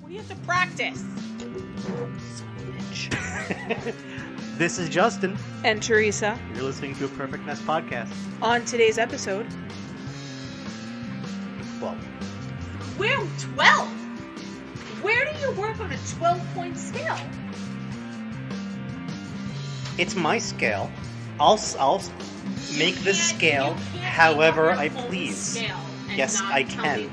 We have to practice. Son of a bitch. This is Justin. And Teresa. You're listening to a Perfect Nest podcast. On today's episode... 12. We're 12? Where do you work on a 12-point scale? It's my scale. I'll make the scale however I please. Yes, I can.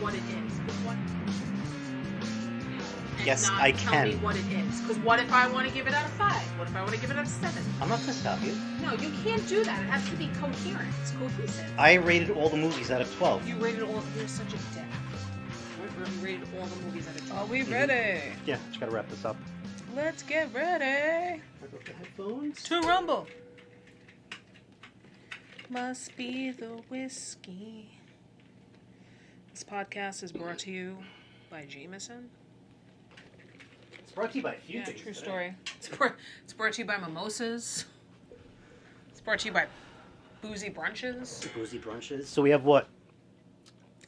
Yes, I can. Tell me what it is. Because what if I want to give it out of 5? What if I want to give it out of 7? I'm not going to stop you. No, you can't do that. It has to be coherent. It's cohesive. I rated all the movies out of 12. You rated all... You're such a dick. You rated all the movies out of 12. Are we ready? Yeah, just got to wrap this up. Let's get ready. Headphones. To rumble. Must be the whiskey. This podcast is brought to you by Jameson. It's brought to you by a few things. True today. story. It's brought to you by mimosas. It's brought to you by boozy brunches. Boozy brunches. So we have what?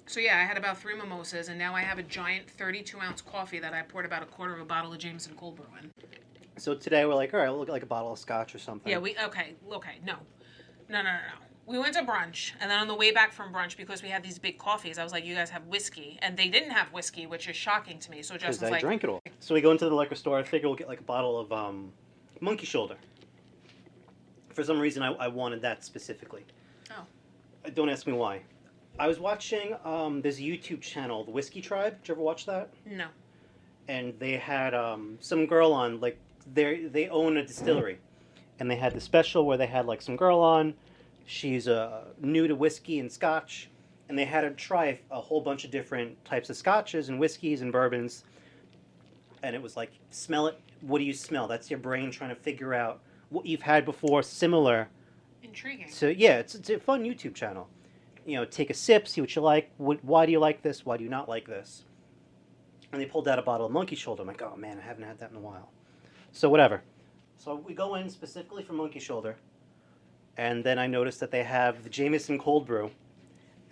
So yeah, I had about 3 mimosas, and now I have a giant 32-ounce coffee that I poured about a quarter of a bottle of Jameson cold brew in. So today we're like, all right, we'll look like a bottle of scotch or something. Yeah, okay, no. We went to brunch, and then on the way back from brunch, because we had these big coffees, I was like, you guys have whiskey. And they didn't have whiskey, which is shocking to me. So Justin's like... I drank it all. So we go into the liquor store. I figure we'll get like a bottle of monkey shoulder. For some reason, I wanted that specifically. Oh. Don't ask me why. I was watching this YouTube channel, The Whiskey Tribe. Did you ever watch that? No. And they had some girl on, like, they own a distillery. And they had the special where they had like some girl on. She's new to whiskey and scotch, and they had her try a whole bunch of different types of scotches and whiskeys and bourbons. And it was like, smell it. What do you smell? That's your brain trying to figure out what you've had before, similar. Intriguing. So yeah, it's a fun YouTube channel. You know, take a sip, see what you like. Why do you like this? Why do you not like this? And they pulled out a bottle of monkey shoulder. I'm like, oh man, I haven't had that in a while. So whatever. So we go in specifically for monkey shoulder. And then I noticed that they have the Jameson cold brew.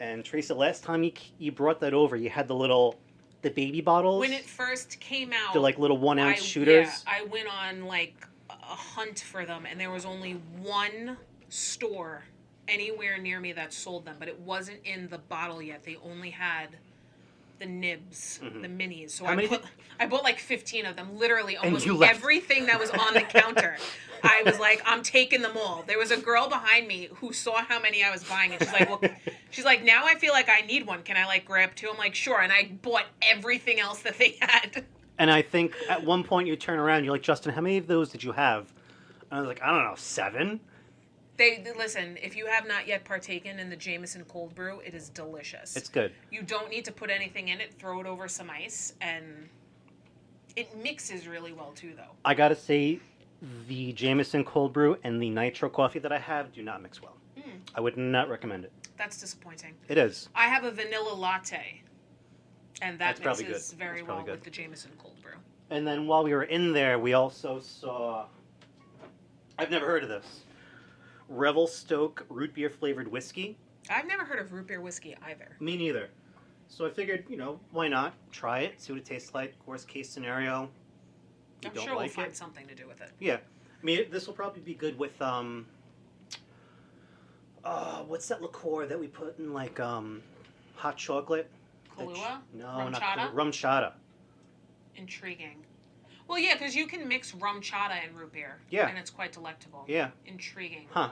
And Teresa, last time you brought that over, you had the baby bottles. When it first came out, they're like little 1 ounce shooters. Yeah, I went on like a hunt for them, and there was only one store anywhere near me that sold them, but it wasn't in the bottle yet. They only had the nibs, the minis. So I bought like 15 of them, literally almost everything that was on the counter. I was like, I'm taking them all. There was a girl behind me who saw how many I was buying, and she's like, now I feel like I need one. Can I like grab 2? I'm like, sure. And I bought everything else that they had. And I think at one point you turn around, you're like, Justin, how many of those did you have? And I was like, I don't know, 7? Listen, if you have not yet partaken in the Jameson cold brew, it is delicious. It's good. You don't need to put anything in it. Throw it over some ice, and it mixes really well too, though. I gotta say, the Jameson cold brew and the nitro coffee that I have do not mix well. I would not recommend it. That's disappointing. It is. I have a vanilla latte, and that That's mixes very well with the Jameson cold brew. And then while we were in there, we also saw... I've never heard of this. Revelstoke root beer flavored whiskey. I've never heard of root beer whiskey either. Me neither. So I figured, why not? Try it, see what it tastes like. Worst case scenario, I'm sure we'll find something to do with it. Yeah. I mean, this will probably be good with, what's that liqueur that we put in, like, hot chocolate? Kahlua? No, not Chata? Rum Chata. Intriguing. Well, yeah, because you can mix rum chata and root beer. Yeah. And it's quite delectable. Yeah. Intriguing. Huh.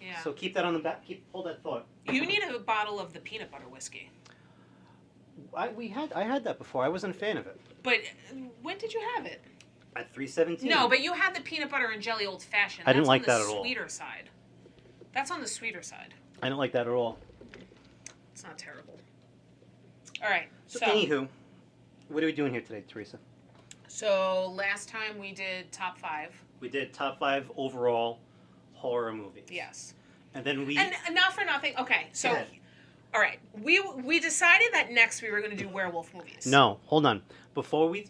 Yeah. So keep that on the back. Hold that thought. You need a bottle of the peanut butter whiskey. I had that before. I wasn't a fan of it. But when did you have it? At 317. No, but you had the peanut butter and jelly old fashioned. I didn't like that at all. That's on the sweeter side. That's on the sweeter side. I didn't like that at all. It's not terrible. All right. So anywho, what are we doing here today, Teresa? So last time we did top 5. We did top 5 overall horror movies. Yes. And then we... And not for nothing. Okay, so... All right. We decided that next we were going to do werewolf movies. No, hold on. Before we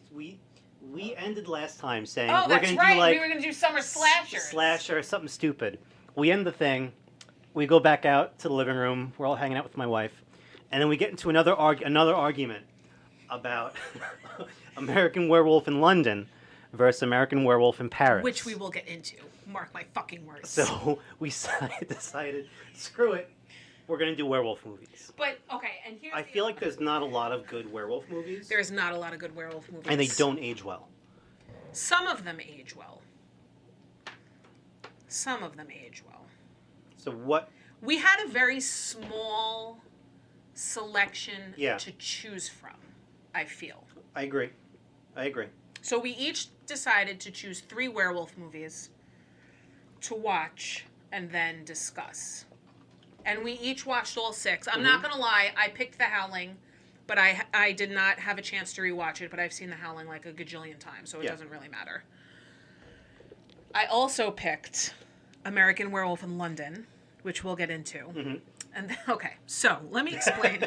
ended last time saying... Oh, we're that's gonna right. Do like we were going to do summer slashers. Slasher, something stupid. We end the thing. We go back out to the living room. We're all hanging out with my wife. And then we get into another argument about American Werewolf in London versus American Werewolf in Paris. Which we will get into. Mark my fucking words. So we decided, screw it, we're going to do werewolf movies. But, okay, and here's I feel like there's not a lot of good werewolf movies. There's not a lot of good werewolf movies. And they don't age well. Some of them age well. Some of them age well. So what... We had a very small selection to choose from, I feel. I agree. So we each decided to choose 3 werewolf movies to watch and then discuss. And we each watched all 6. I'm not going to lie, I picked The Howling, but I did not have a chance to rewatch it, but I've seen The Howling like a gajillion times, so it doesn't really matter. I also picked American Werewolf in London, which we'll get into. Mm-hmm. And okay, so let me explain.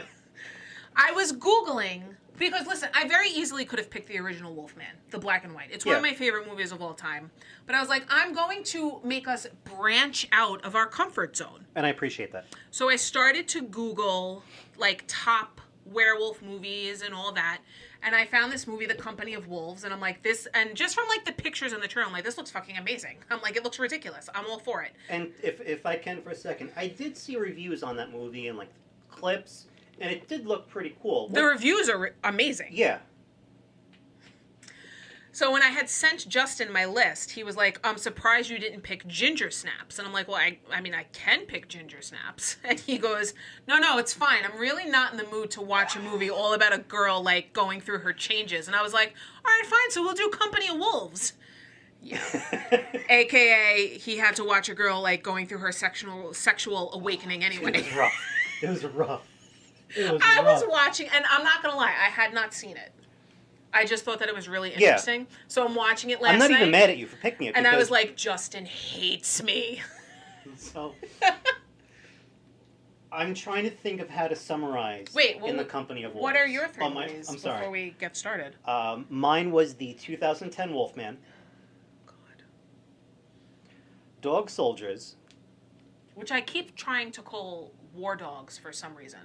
I was Googling, because listen, I very easily could have picked the original Wolfman, the black and white. It's one of my favorite movies of all time. But I was like, I'm going to make us branch out of our comfort zone. And I appreciate that. So I started to Google, like, top werewolf movies and all that. And I found this movie, The Company of Wolves, and I'm like, this, and just from, like, the pictures in the trailer, I'm like, this looks fucking amazing. I'm like, it looks ridiculous. I'm all for it. And if I can for a second, I did see reviews on that movie and, like, clips, and it did look pretty cool. The reviews are amazing. Yeah. So when I had sent Justin my list, he was like, I'm surprised you didn't pick Ginger Snaps. And I'm like, well, I mean, I can pick Ginger Snaps. And he goes, no, it's fine. I'm really not in the mood to watch a movie all about a girl, like, going through her changes. And I was like, all right, fine, so we'll do Company of Wolves. Yeah. AKA, he had to watch a girl, like, going through her sexual awakening anyway. It was rough. I was watching, and I'm not going to lie, I had not seen it. I just thought that it was really interesting. Yeah. So I'm watching it last night. I'm not even mad at you for picking it. And I was like, Justin hates me. So I'm trying to think of how to summarize In the Company of Wolves. What are your 3 movies before we get started? Mine was the 2010 Wolfman. God. Dog Soldiers. Which I keep trying to call War Dogs for some reason.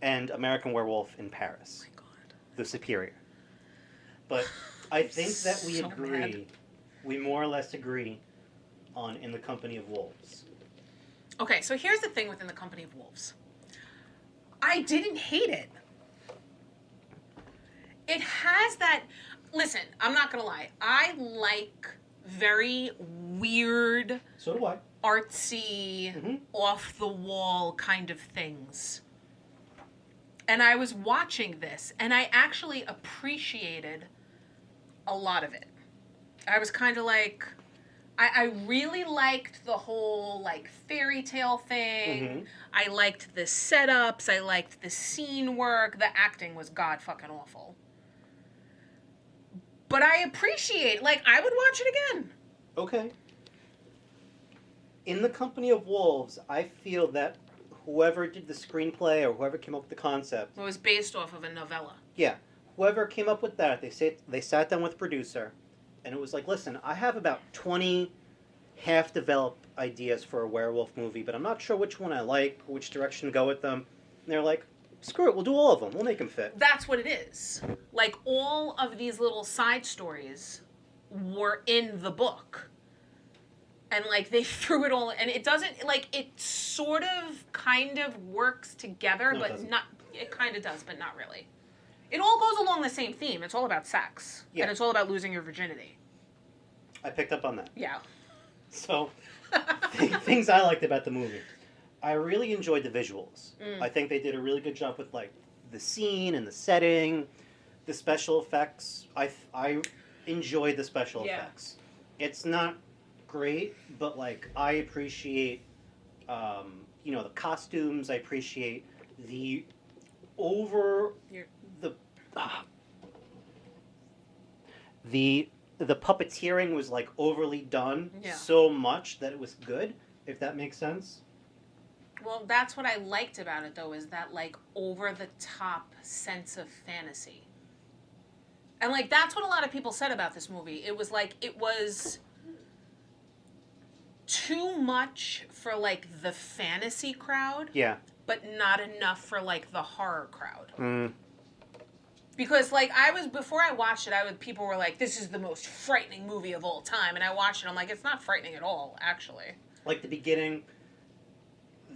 And American Werewolf in Paris. Oh my God. The Superior. But I think that we agree. Mad. We more or less agree on In the Company of Wolves. Okay, so here's the thing with In the Company of Wolves. I didn't hate it. It has that... Listen, I'm not going to lie. I like very weird... So do I. Artsy, off-the-wall kind of things. And I was watching this, and I actually appreciated a lot of it. I was kind of like... I really liked the whole, like, fairy tale thing. I liked the setups. I liked the scene work. The acting was god-fucking-awful. But I appreciate... Like, I would watch it again. Okay. In the Company of Wolves, I feel that whoever did the screenplay or whoever came up with the concept... It was based off of a novella. Yeah. Whoever came up with that, they sat down with the producer, and it was like, listen, I have about 20 half-developed ideas for a werewolf movie, but I'm not sure which one I like, which direction to go with them. And they're like, screw it, we'll do all of them. We'll make them fit. That's what it is. Like, all of these little side stories were in the book. And, like, they threw it all... And it doesn't... Like, it sort of, kind of works together, no, but not... It kind of does, but not really. It all goes along the same theme. It's all about sex. Yeah. And it's all about losing your virginity. I picked up on that. Yeah. So, things I liked about the movie. I really enjoyed the visuals. I think they did a really good job with, like, the scene and the setting, the special effects. I enjoyed the special effects. It's not great, but, like, I appreciate, the costumes. I appreciate the the puppeteering was, like, overly done so much that it was good, if that makes sense. Well, that's what I liked about it, though, is that, like, over-the-top sense of fantasy. And, like, that's what a lot of people said about this movie. It was, like, it was too much for, like, the fantasy crowd. Yeah. But not enough for, like, the horror crowd. Because, before I watched it, people were like, this is the most frightening movie of all time. And I watched it, I'm like, it's not frightening at all, actually. Like, the beginning,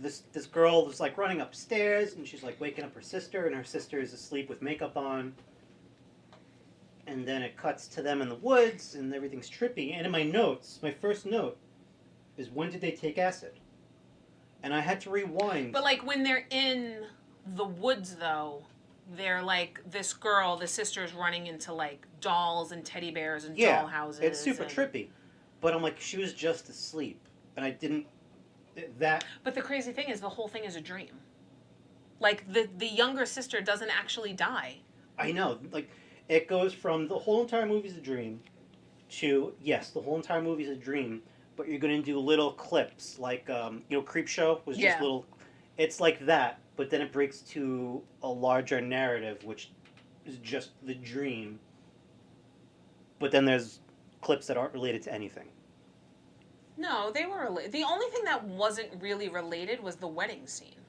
this girl was, like, running upstairs, and she's, like, waking up her sister, and her sister is asleep with makeup on. And then it cuts to them in the woods, and everything's trippy. And in my notes, my first note is, when did they take acid? And I had to rewind. But, when they're in the woods, though... They're this girl, the sister's running into dolls and teddy bears and doll houses. It's super trippy. But I'm like, she was just asleep. And I didn't. That. But the crazy thing is, the whole thing is a dream. The younger sister doesn't actually die. I know. It goes from the whole entire movie's a dream to, yes, the whole entire movie's a dream, but you're going to do little clips. Creep Show was just little. It's like that. But then it breaks to a larger narrative, which is just the dream. But then there's clips that aren't related to anything. No, they were related. The only thing that wasn't really related was the wedding scene,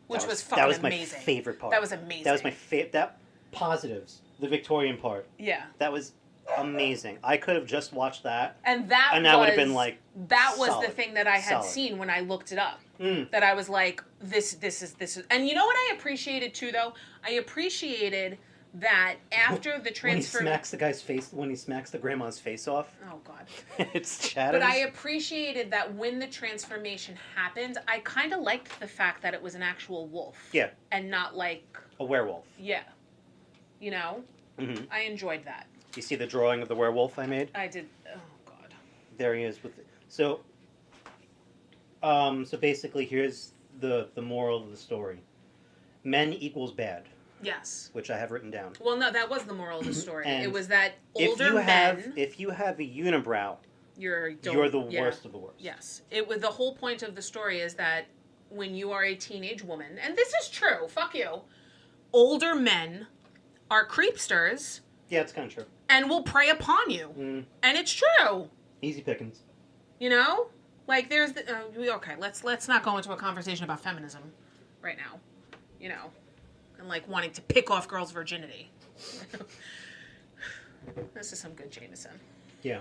which was fucking amazing. That was my favorite part. That was amazing. That was my favorite. That positives, the Victorian part. Yeah. That was amazing. I could have just watched that. And that would have been that was solid. the thing that I had seen when I looked it up. That I was like, this is. And you know what I appreciated too, though? I appreciated that after the transfer... When he smacks the guy's face, when he smacks the grandma's face off. Oh, God. It's shadows. But I appreciated that when the transformation happened, I kind of liked the fact that it was an actual wolf. Yeah. And not a werewolf. Yeah. You know? Mm-hmm. I enjoyed that. You see the drawing of the werewolf I made? I did. Oh, God. There he is with it. So basically, here's the moral of the story. Men equals bad. Yes. Which I have written down. Well, no, that was the moral of the story. And it was that older men... If you have a unibrow, you're the worst of the worst. Yes. The whole point of the story is that when you are a teenage woman, and this is true, fuck you, older men are creepsters. Yeah, it's kind of true. And will prey upon you. Mm. And it's true. Easy pickings. You know? There's the... okay, let's not go into a conversation about feminism right now. You know? And, wanting to pick off girls' virginity. This is some good Jameson. Yeah.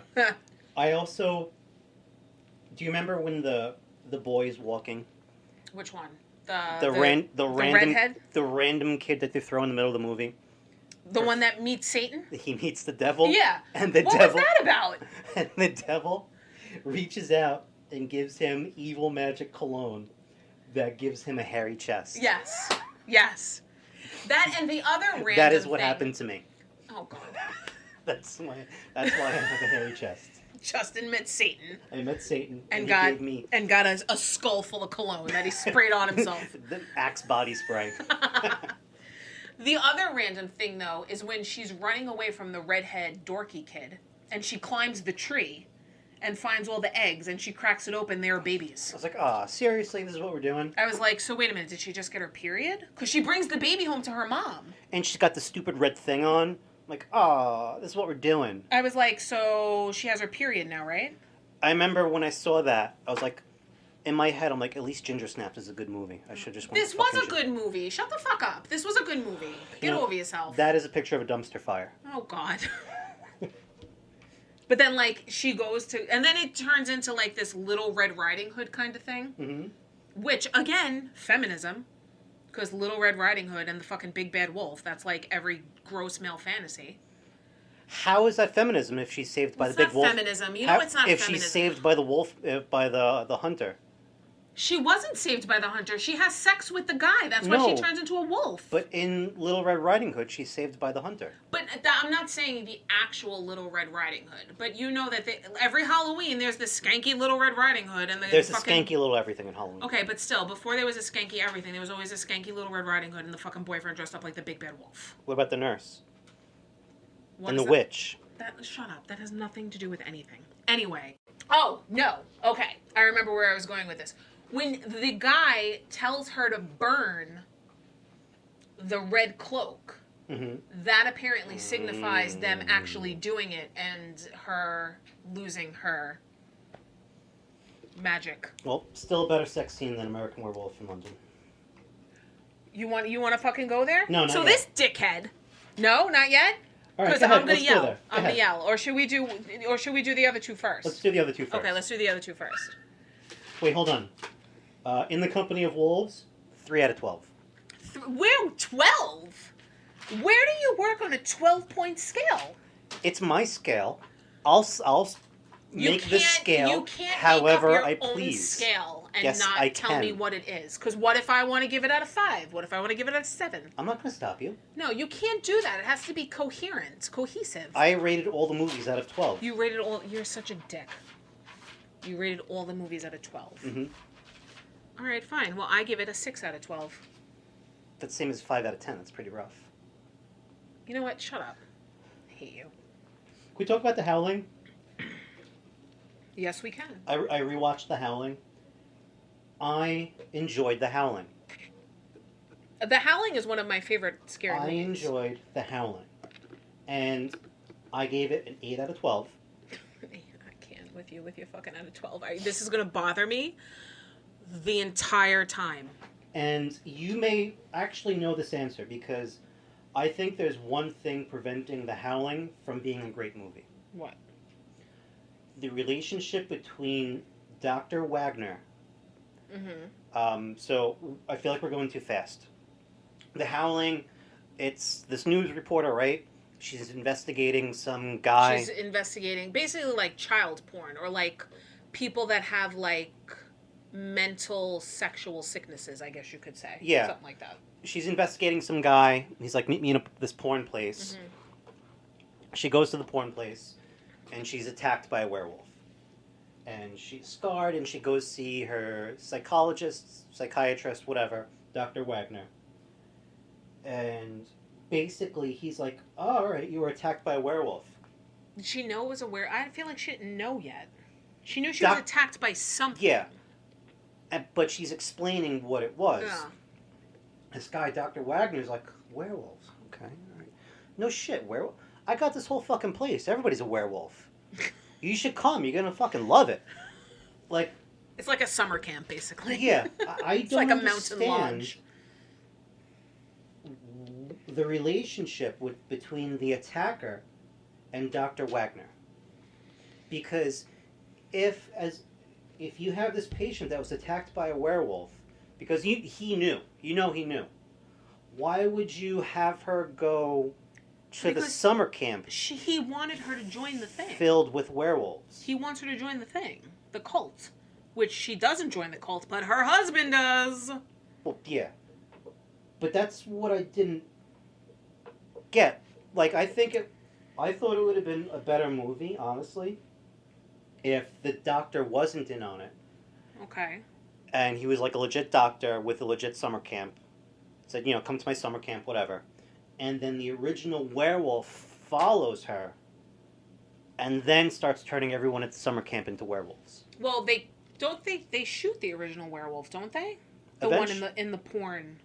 I also... Do you remember when the boy's walking? Which one? The random kid that they throw in the middle of the movie. The one that meets Satan? He meets the devil. Yeah. And the what devil... was that about? And the devil reaches out and gives him evil magic cologne that gives him a hairy chest. Yes. Yes. That and the other random That is what thing. happened to me. Oh, God. That's why I have a hairy chest. Justin met Satan. I met Satan. And got a skull full of cologne that he sprayed on himself. The Axe body spray. The other random thing, though, is when she's running away from the redhead dorky kid, and she climbs the tree and finds all the eggs, and she cracks it open, there are babies. I was like, seriously, this is what we're doing? I was like, so wait a minute, did she just get her period? Because she brings the baby home to her mom. And she's got the stupid red thing on. I'm like, this is what we're doing. I was like, so she has her period now, right? I remember when I saw that, I was like, in my head, I'm like, at least Ginger Snaps is a good movie. I should just. This was a good movie. Shut the fuck up. This was a good movie. Get over yourself. That is a picture of a dumpster fire. Oh, God. But then, she goes to... And then it turns into, this Little Red Riding Hood kind of thing. Mm-hmm. Which, again, feminism. Because Little Red Riding Hood and the fucking Big Bad Wolf, that's every gross male fantasy. How is that feminism if she's saved by the big wolf? It's not feminism. You know it's not feminism. If she's saved by the wolf, by the hunter. She wasn't saved by the hunter. She has sex with the guy. That's why she turns into a wolf. But in Little Red Riding Hood, she's saved by the hunter. But I'm not saying the actual Little Red Riding Hood. But you know that every Halloween, there's this skanky Little Red Riding Hood. And there's a skanky little everything in Halloween. Okay, but still, before there was a skanky everything, there was always a skanky Little Red Riding Hood and the fucking boyfriend dressed up like the Big Bad Wolf. What about the nurse? What and the witch? Shut up. That has nothing to do with anything. Anyway. Oh, no. Okay. I remember where I was going with this. When the guy tells her to burn the red cloak, that apparently signifies them actually doing it and her losing her magic. Well, still a better sex scene than American Werewolf in London. You want to fucking go there? No, not So yet. this dickhead No, not yet. All right, Because go ahead. I'm gonna Let's go yell. there. Go I'm gonna ahead. yell. Or should we do the other two first? Let's do the other two first. Okay, let's do the other two first. Wait, hold on. In the Company of Wolves, 3 out of 12. We're 12. Where do you work on a 12-point scale? It's my scale. I'll make the scale you can't however make up your I own please. scale and Yes, not I tell me can. what it is. Because what if I want to give it out of 5? What if I want to give it out of 7? I'm not going to stop you. No, you can't do that. It has to be cohesive. I rated all the movies out of 12. You rated all. You're such a dick. You rated all the movies out of 12. Mm-hmm. All right, fine. Well, I give it a 6 out of 12. That's the same as 5 out of 10. That's pretty rough. You know what? Shut up. I hate you. Can we talk about The Howling? Yes, we can. I rewatched The Howling. I enjoyed The Howling. The Howling is one of my favorite scary I movies. enjoyed The Howling. And I gave it an 8 out of 12. I can't with your fucking out of 12. This is going to bother me the entire time. And you may actually know this answer because I think there's one thing preventing The Howling from being a great movie. What? The relationship between Dr. Wagner. Mm-hmm. So I feel like we're going too fast. The Howling, it's this news reporter, right? She's investigating some guy. She's investigating basically like child porn or like people that have like mental sexual sicknesses, I guess you could say. Yeah. Something like that. She's investigating some guy. He's like, meet me in this porn place. Mm-hmm. She goes to the porn place, and she's attacked by a werewolf. And she's scarred, and she goes see her psychiatrist, whatever, Dr. Wagner. And basically, he's like, oh, all right, you were attacked by a werewolf. Did she know it was I feel like she didn't know yet. She knew she was attacked by something. Yeah. But she's explaining what it was. Yeah. This guy, Dr. Wagner's like, werewolves. Okay, all right. No shit, werewolf. I got this whole fucking place. Everybody's a werewolf. You should come. You're gonna fucking love it. Like, it's like a summer camp, basically. Yeah, I it's don't like a understand mountain lodge. The relationship between the attacker and Dr. Wagner. Because if you have this patient that was attacked by a werewolf, because he knew, he knew, why would you have her go to the summer camp? He wanted her to join the thing. Filled with werewolves. He wants her to join the thing, the cult, which she doesn't join the cult, but her husband does. Well, yeah, but that's what I didn't get. Like, I thought it would have been a better movie, honestly, if the doctor wasn't in on it. Okay. And he was like a legit doctor with a legit summer camp. Said, come to my summer camp, whatever. And then the original werewolf follows her and then starts turning everyone at the summer camp into werewolves. Well, they shoot the original werewolf, don't they? The one in the porn.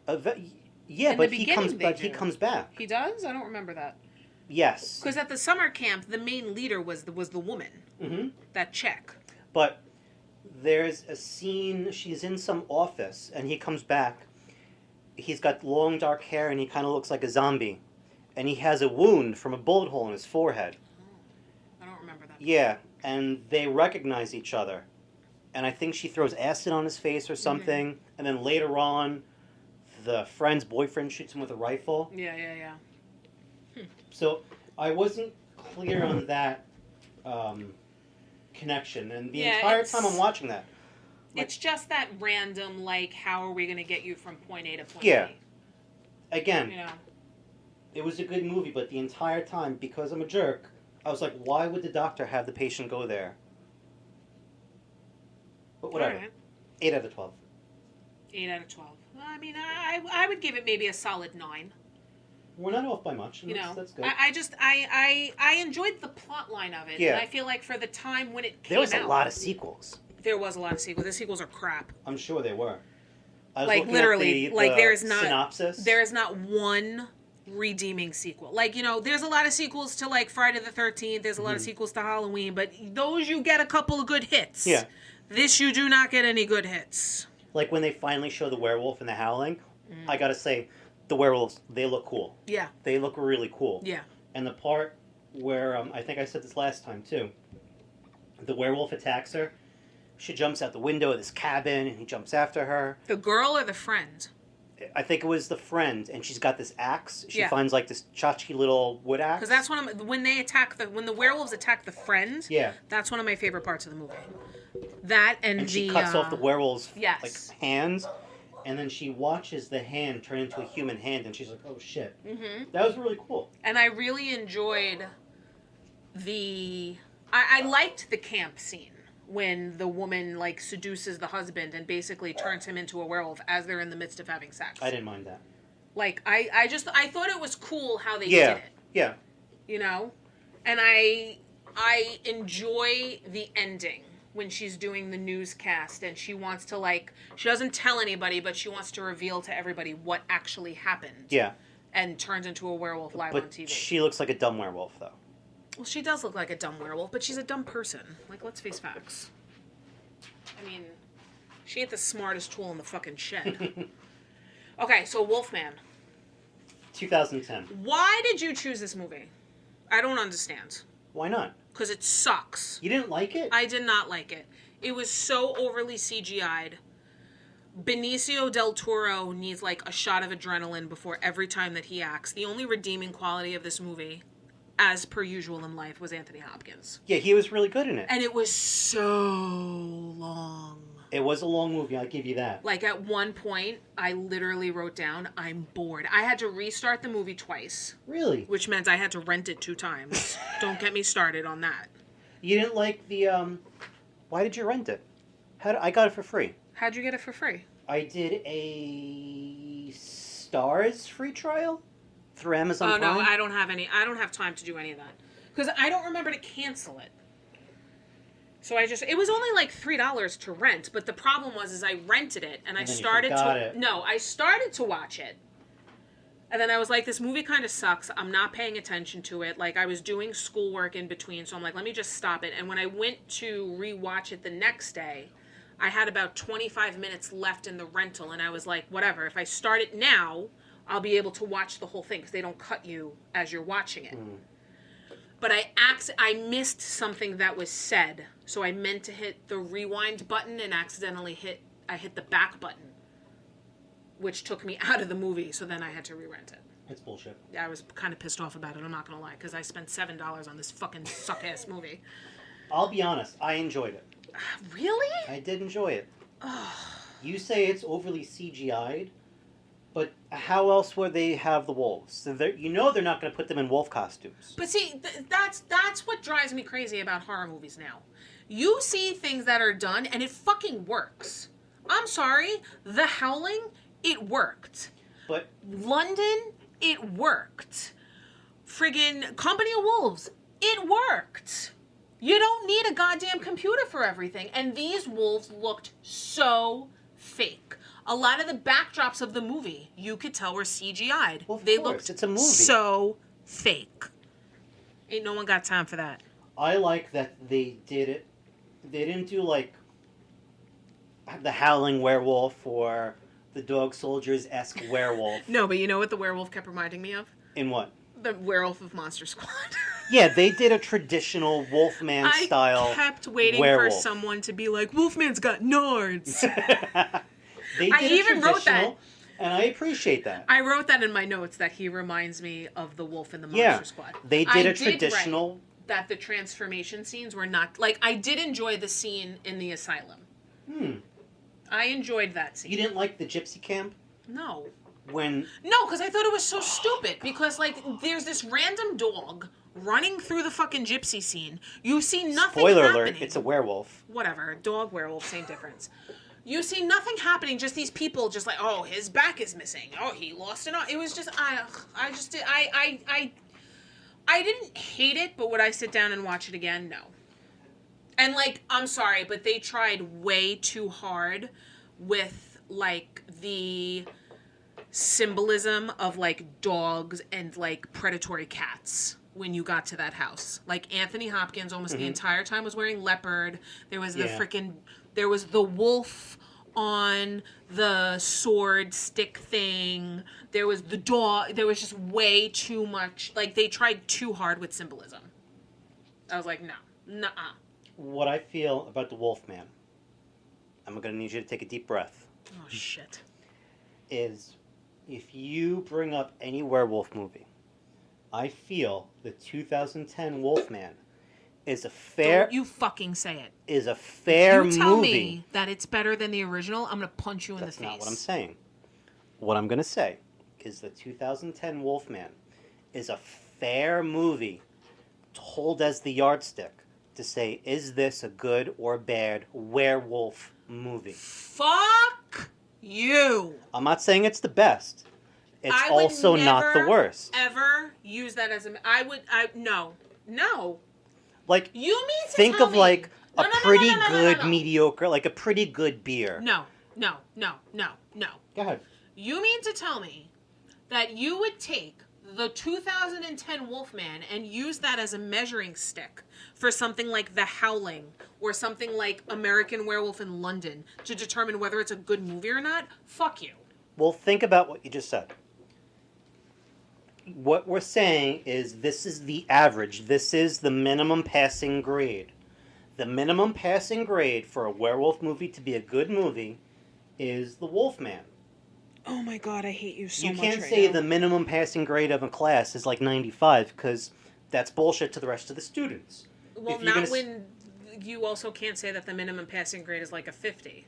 Yeah, in but the he comes back. He does? I don't remember that. Yes. Because at the summer camp, the main leader was the woman. Mm-hmm. That chick. But there's a scene, she's in some office, and he comes back. He's got long dark hair, and he kind of looks like a zombie. And he has a wound from a bullet hole in his forehead. Oh, I don't remember that. Yeah, and they recognize each other. And I think she throws acid on his face or something. Mm-hmm. And then later on, the friend's boyfriend shoots him with a rifle. Yeah. So I wasn't clear on that connection. And the entire time I'm watching that. It's just that random, like, how are we going to get you from point A to point B? B? Again, it was a good movie, but the entire time, because I'm a jerk, I was like, why would the doctor have the patient go there? But whatever. Right. 8 out of 12. 8 out of 12. I mean, I would give it maybe a solid 9. We're not off by much. That's good. I enjoyed the plot line of it. Yeah. And I feel like for the time when it came there was out, a lot of sequels. There was a lot of sequels. The sequels are crap. I'm sure they were. I was like literally, at like the there is not synopsis. There is not one redeeming sequel. Like, there's a lot of sequels to like Friday the 13th. There's a lot of sequels to Halloween, but those you get a couple of good hits. Yeah. This you do not get any good hits. Like when they finally show the werewolf in the Howling, I gotta say, the werewolves, they look cool. Yeah. They look really cool. Yeah. And the part where, I think I said this last time too, the werewolf attacks her. She jumps out the window of this cabin, and he jumps after her. The girl or the friend? I think it was the friend, and she's got this axe. She Yeah. finds like this tchotchke little wood axe. Because that's when the werewolves attack the friend. Yeah. That's one of my favorite parts of the movie. That and she cuts off the werewolf's yes. like hands, and then she watches the hand turn into a human hand, and she's like, "Oh shit!" Mm-hmm. That was really cool. And I really enjoyed I liked the camp scene when the woman like seduces the husband and basically turns him into a werewolf as they're in the midst of having sex. I didn't mind that. Like I thought it was cool how they yeah. did it. Yeah. You know? And I enjoy the ending when she's doing the newscast and she wants to she doesn't tell anybody, but she wants to reveal to everybody what actually happened. Yeah. And turns into a werewolf live on TV. But she looks like a dumb werewolf, though. Well, she does look like a dumb werewolf, but she's a dumb person. Like, let's face facts. I mean, she ain't the smartest tool in the fucking shed. Okay, so Wolfman. 2010. Why did you choose this movie? I don't understand. Why not? Because it sucks. You didn't like it? I did not like it. It was so overly CGI'd. Benicio del Toro needs like a shot of adrenaline before every time that he acts. The only redeeming quality of this movie, as per usual in life, was Anthony Hopkins. Yeah, he was really good in it. And it was so long. It was a long movie, I'll give you that. Like, at one point, I literally wrote down, I'm bored. I had to restart the movie twice. Really? Which meant I had to rent it 2 times. Don't get me started on that. You didn't like the, why did you rent it? I got it for free. How'd you get it for free? I did a Stars free trial through Amazon Prime. Oh, no, I don't have time to do any of that. Because I don't remember to cancel it. So it was only like $3 to rent, but the problem was I rented it and I started to watch it. And then I was like, this movie kind of sucks. I'm not paying attention to it. Like, I was doing schoolwork in between, so I'm like, let me just stop it. And when I went to rewatch it the next day, I had about 25 minutes left in the rental, and I was like, whatever. If I start it now, I'll be able to watch the whole thing, because they don't cut you as you're watching it. Mm. But I missed something that was said, so I meant to hit the rewind button and accidentally hit the back button, which took me out of the movie, so then I had to re-rent it. It's bullshit. Yeah, I was kind of pissed off about it, I'm not going to lie, because I spent $7 on this fucking suck-ass movie. I'll be honest, I enjoyed it. Really? I did enjoy it. You say it's overly CGI'd, but how else would they have the wolves? So they're not going to put them in wolf costumes. But see, that's what drives me crazy about horror movies now. You see things that are done, and it fucking works. I'm sorry, The Howling, it worked. But London, it worked. Friggin' Company of Wolves, it worked. You don't need a goddamn computer for everything. And these wolves looked so fake. A lot of the backdrops of the movie, you could tell were CGI'd. Well, of they course. looked It's a movie. so fake. Ain't no one got time for that. I like that they did it. They didn't do like the Howling Werewolf or the Dog Soldiers-esque werewolf. No, but you know what the werewolf kept reminding me of? In what? The werewolf of Monster Squad. Yeah, they did a traditional Wolfman style. I kept waiting werewolf. for someone to be like, Wolfman's got nards. They did even wrote that. And I appreciate that. I wrote that in my notes, that he reminds me of the wolf in the Monster Squad. They did a traditional... write that the transformation scenes were not... Like, I did enjoy the scene in the asylum. I enjoyed that scene. You didn't like the gypsy camp? No. No, because I thought it was so stupid. Because, like, there's this random dog running through the fucking gypsy scene. You see nothing Spoiler happening. alert, it's a werewolf. Whatever. Dog, werewolf, same difference. You see nothing happening, just these people just like, oh, his back is missing. Oh, he lost an arm. It was just, I didn't hate it, but would I sit down and watch it again? No. And, like, I'm sorry, but they tried way too hard with, like, the symbolism of, like, dogs and, like, predatory cats when you got to that house. Like, Anthony Hopkins almost the entire time was wearing leopard. There was the there was the wolf on the sword stick thing. There was the dog. There was just way too much. Like, they tried too hard with symbolism. I was like, no. Nuh-uh. What I feel about the Wolfman, I'm going to need you to take a deep breath. Oh, shit. Is if you bring up any werewolf movie, I feel the 2010 Wolfman is a fair... Don't you fucking say it. Is a fair movie. If you tell me that it's better than the original, I'm going to punch you in the face. That's not what I'm saying. What I'm going to say is the 2010 Wolfman is a fair movie to hold as the yardstick to say, is this a good or bad werewolf movie? Fuck you. I'm not saying it's the best. It's also not the worst. Ever use that as no. Like, you mean to think tell of me, like a pretty good no. mediocre, like a pretty good beer. No. Go ahead. You mean to tell me that you would take the 2010 Wolfman and use that as a measuring stick for something like The Howling or something like American Werewolf in London to determine whether it's a good movie or not? Fuck you. Well, think about what you just said. What we're saying is this is the average. This is the minimum passing grade. The minimum passing grade for a werewolf movie to be a good movie is The Wolfman. Oh my god, I hate you so much. You can't say the minimum passing grade of a class is like 95 because that's bullshit to the rest of the students. Well, not when you also can't say that the minimum passing grade is like a 50.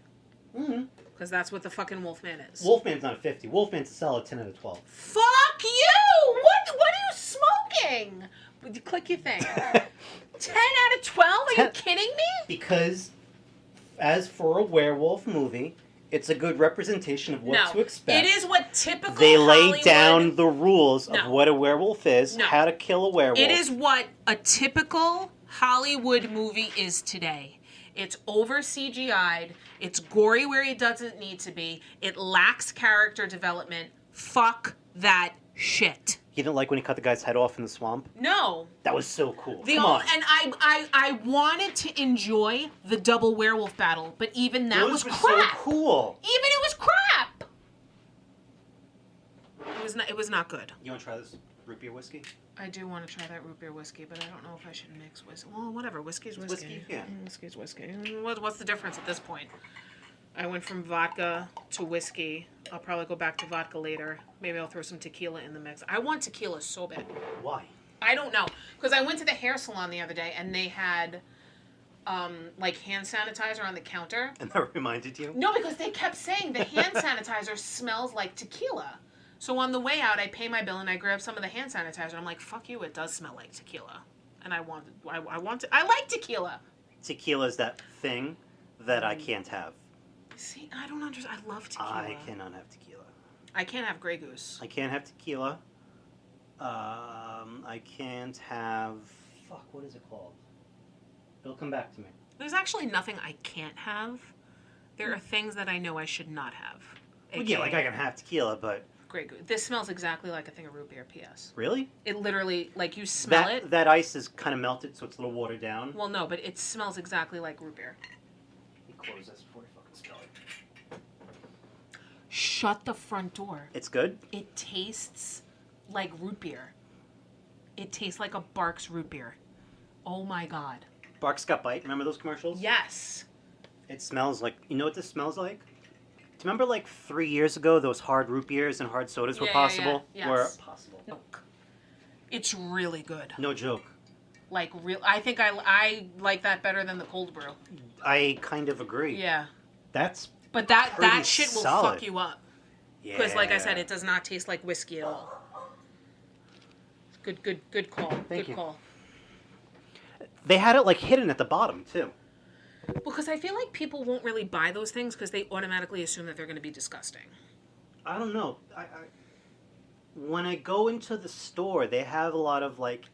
Mm-hmm. Because that's what the fucking Wolfman is. Wolfman's not a 50. Wolfman's a solid 10 out of 12. Fuck you! What are you smoking? Click your thing. 10 out of 12? Are you kidding me? Because, as for a werewolf movie, it's a good representation of what to expect. It is what typical They lay Hollywood... down the rules of what a werewolf is, how to kill a werewolf. It is what a typical Hollywood movie is today. It's over CGI'd. It's gory where it doesn't need to be. It lacks character development. Fuck that shit. You didn't like when he cut the guy's head off in the swamp? No. That was so cool. Come on. And I wanted to enjoy the double werewolf battle, but even that was crap. So cool. Even it was crap. It was not good. You want to try this root beer whiskey? I do want to try that root beer whiskey, but I don't know if I should mix whiskey. Well, whatever. Whiskey's whiskey. Whiskey, yeah. Whiskey's whiskey. What's the difference at this point? I went from vodka to whiskey. I'll probably go back to vodka later. Maybe I'll throw some tequila in the mix. I want tequila so bad. Why? I don't know. Because I went to the hair salon the other day, and they had, like, hand sanitizer on the counter. And that reminded you? No, because they kept saying the hand sanitizer smells like tequila. So on the way out, I pay my bill, and I grab some of the hand sanitizer. I'm like, fuck you, it does smell like tequila. And I like tequila. Tequila's that thing that I can't have. See, I don't understand. I love tequila. I cannot have tequila. I can't have Grey Goose. I can't have tequila. I can't have... Fuck, what is it called? It'll come back to me. There's actually nothing I can't have. There are things that I know I should not have. Well, yeah, like I can have tequila, but... Grey Goose. This smells exactly like a thing of root beer, P.S. Really? It literally, like, you smell it. That ice is kind of melted, so it's a little watered down. Well, no, but it smells exactly like root beer. Let me close this before you fucking smell it. Shut the front door. It's good? It tastes like root beer. It tastes like a Barks root beer. Oh my god. Barks Got Bite. Remember those commercials? Yes. It smells like... You know what this smells like? Do you remember like 3 years ago those hard root beers and hard sodas were possible? Yeah. Were Yes. possible. No. It's really good. No joke. Like, I think I like that better than the cold brew. I kind of agree. Yeah. But that shit will solid. fuck you up. Yeah. Because, like I said, it does not taste like whiskey at all. Good call. Thank you. Good call. They had it like hidden at the bottom too. Because I feel like people won't really buy those things because they automatically assume that they're going to be disgusting. I don't know. When I go into the store, they have a lot of like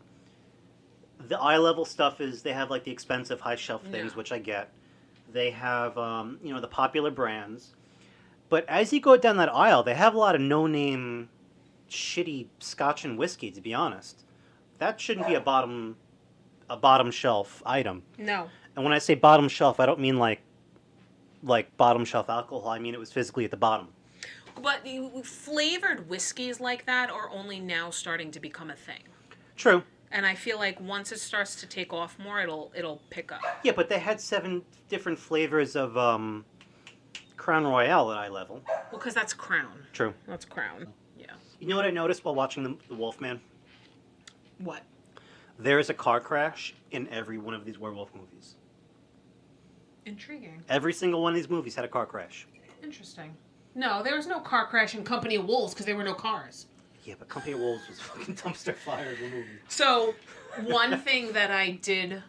the eye level stuff. Is they have like the expensive high shelf things, which I get. They have the popular brands, but as you go down that aisle, they have a lot of no name, shitty Scotch and whiskey. To be honest, that shouldn't be a bottom shelf item. No. And when I say bottom shelf, I don't mean like like bottom shelf alcohol. I mean, it was physically at the bottom. But flavored whiskeys like that are only now starting to become a thing. True. And I feel like once it starts to take off more, it'll pick up. Yeah, but they had 7 different flavors of Crown Royale at eye level. Well, because that's Crown. True. That's Crown. Yeah. You know what I noticed while watching the Wolfman? What? There is a car crash in every one of these werewolf movies. Intriguing. Every single one of these movies had a car crash. Interesting. No, there was no car crash in Company of Wolves because there were no cars. Yeah, but Company of Wolves was fucking dumpster fire of a movie. So, one thing that I did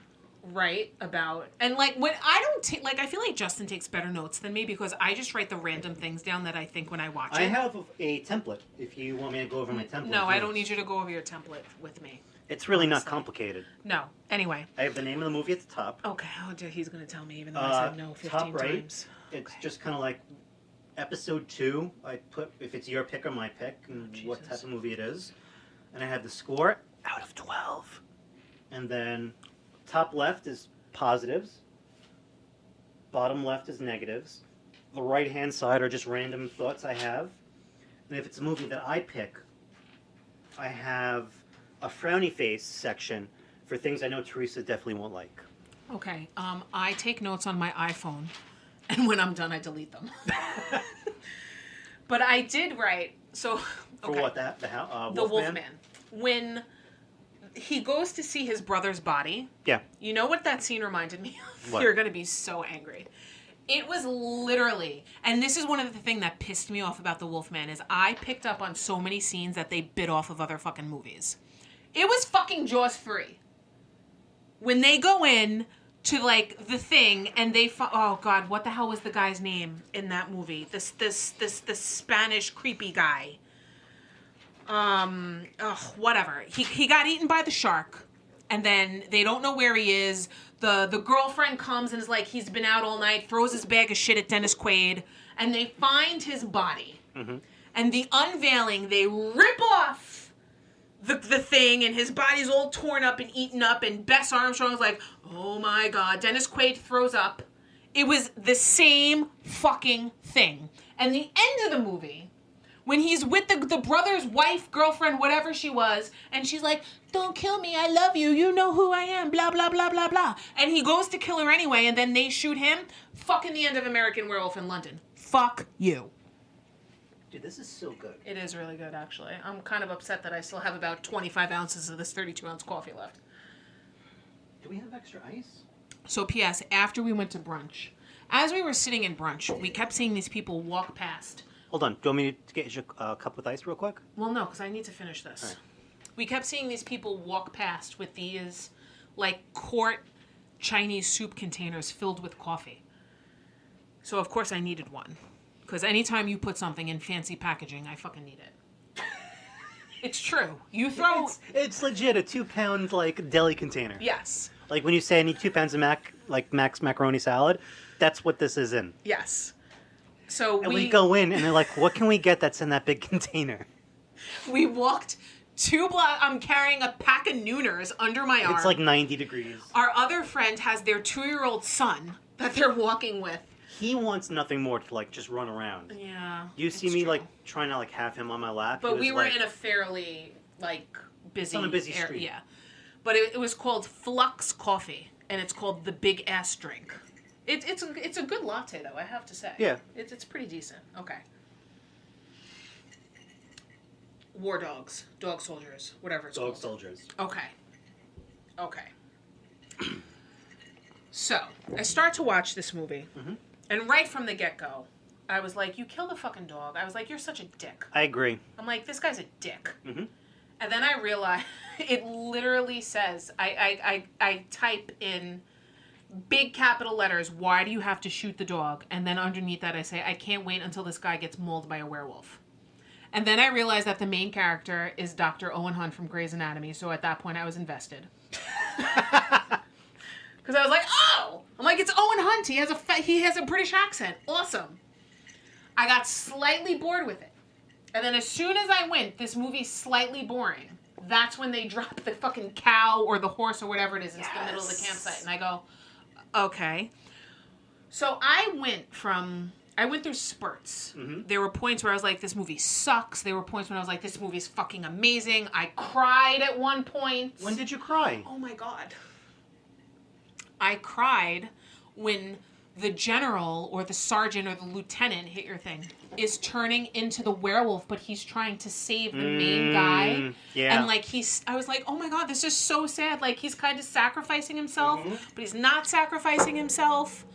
write about, and like when I don't take, like I feel like Justin takes better notes than me because I just write the random things down that I think when I watch it. I have a template. If you want me to go over my template. No, I don't need you to go over your template with me. It's really not complicated. No. Anyway. I have the name of the movie at the top. Okay. Oh, he's going to tell me even though I said no 15 top right, times. It's just kind of like episode 2. I put if it's your pick or my pick and what type of movie it is. And I have the score out of 12. And then top left is positives. Bottom left is negatives. The right-hand side are just random thoughts I have. And if it's a movie that I pick, I have a frowny face section for things I know Teresa definitely won't like. Okay. I take notes on my iPhone, and when I'm done, I delete them. But I did write. So okay. For what that? The Wolfman. When he goes to see his brother's body. Yeah. You know what that scene reminded me of? What? You're going to be so angry. It was literally, and this is one of the things that pissed me off about the Wolfman, is I picked up on so many scenes that they bit off of other fucking movies. It was fucking Jaws 3. When they go in to like the thing and they oh god, what the hell was the guy's name in that movie? This Spanish creepy guy. Whatever. He got eaten by the shark, and then they don't know where he is. The girlfriend comes and is like, he's been out all night, throws his bag of shit at Dennis Quaid, and they find his body. Mm-hmm. And the unveiling, they rip off the thing, and his body's all torn up and eaten up, and Bess Armstrong's like, oh my god. Dennis Quaid throws up. It was the same fucking thing. And the end of the movie, when he's with the brother's wife, girlfriend, whatever she was, and she's like, don't kill me, I love you, you know who I am, blah, blah, blah, blah, blah. And he goes to kill her anyway, and then they shoot him. Fucking the end of American Werewolf in London. Fuck you. Dude, this is so good. It is really good, actually. I'm kind of upset that I still have about 25 ounces of this 32-ounce coffee left. Do we have extra ice? So, P.S., after we went to brunch, as we were sitting in brunch, we kept seeing these people walk past. Hold on. Do you want me to get you a cup with ice real quick? Well, no, because I need to finish this. All right. We kept seeing these people walk past with these, like, quart Chinese soup containers filled with coffee. So, of course, I needed one. Because anytime you put something in fancy packaging, I fucking need it. It's true. You throw... It's legit a 2-pound, like, deli container. Yes. Like, when you say I need 2 pounds of Mac's macaroni salad, that's what this is in. Yes. So and we go in, and they're like, what can we get that's in that big container? We walked 2 blocks. I'm carrying a pack of Nooners under my arm. It's like 90 degrees. Our other friend has their 2-year-old son that they're walking with. He wants nothing more to, like, just run around. Yeah. You see me, like, trying to, like, have him on my lap. But we were in a fairly, like, busy... It's on a busy street. Yeah. But it was called Flux Coffee, and it's called the Big Ass Drink. It's a good latte, though, I have to say. Yeah. It's pretty decent. Okay. War dogs. Dog soldiers. Whatever it's called. Dog soldiers. Okay. So, I start to watch this movie. Mm-hmm. And right from the get-go, I was like, you kill the fucking dog. I was like, you're such a dick. I agree. I'm like, this guy's a dick. Mm-hmm. And then I realized, it literally says, I type in big capital letters, why do you have to shoot the dog? And then underneath that I say, I can't wait until this guy gets mauled by a werewolf. And then I realized that the main character is Dr. Owen Hunt from Grey's Anatomy, so at that point I was invested. Because I was like, oh! I'm like, it's Owen Hunt. He has a British accent. Awesome. I got slightly bored with it. And then as soon as I went, this movie's slightly boring. That's when they drop the fucking cow or the horse or whatever it is into the middle of the campsite. And I go, okay. So I went through spurts. Mm-hmm. There were points where I was like, this movie sucks. There were points when I was like, this movie's fucking amazing. I cried at one point. When did you cry? Oh my God. I cried when the general or the sergeant or the lieutenant, hit your thing, is turning into the werewolf, but he's trying to save the main guy. Yeah. And like I was like, oh my God, this is so sad. Like he's kind of sacrificing himself, but he's not sacrificing himself.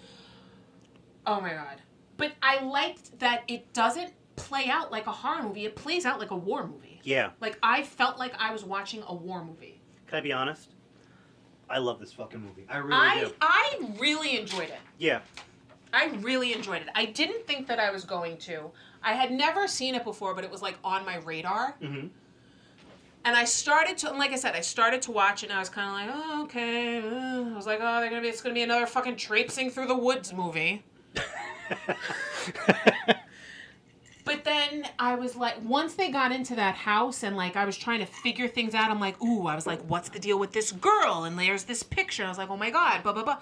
Oh my God. But I liked that it doesn't play out like a horror movie. It plays out like a war movie. Yeah. Like I felt like I was watching a war movie. Can I be honest? I love this fucking movie. I really do. I really enjoyed it. Yeah. I really enjoyed it. I didn't think that I was going to. I had never seen it before, but it was like on my radar. Mm-hmm. And I started to, like I said, I started to watch it and I was kind of like, oh, okay. I was like, oh, it's going to be another fucking traipsing through the woods movie. But then I was like, once they got into that house and like I was trying to figure things out, I'm like, ooh, I was like, what's the deal with this girl? And there's this picture. I was like, oh my God, blah, blah, blah.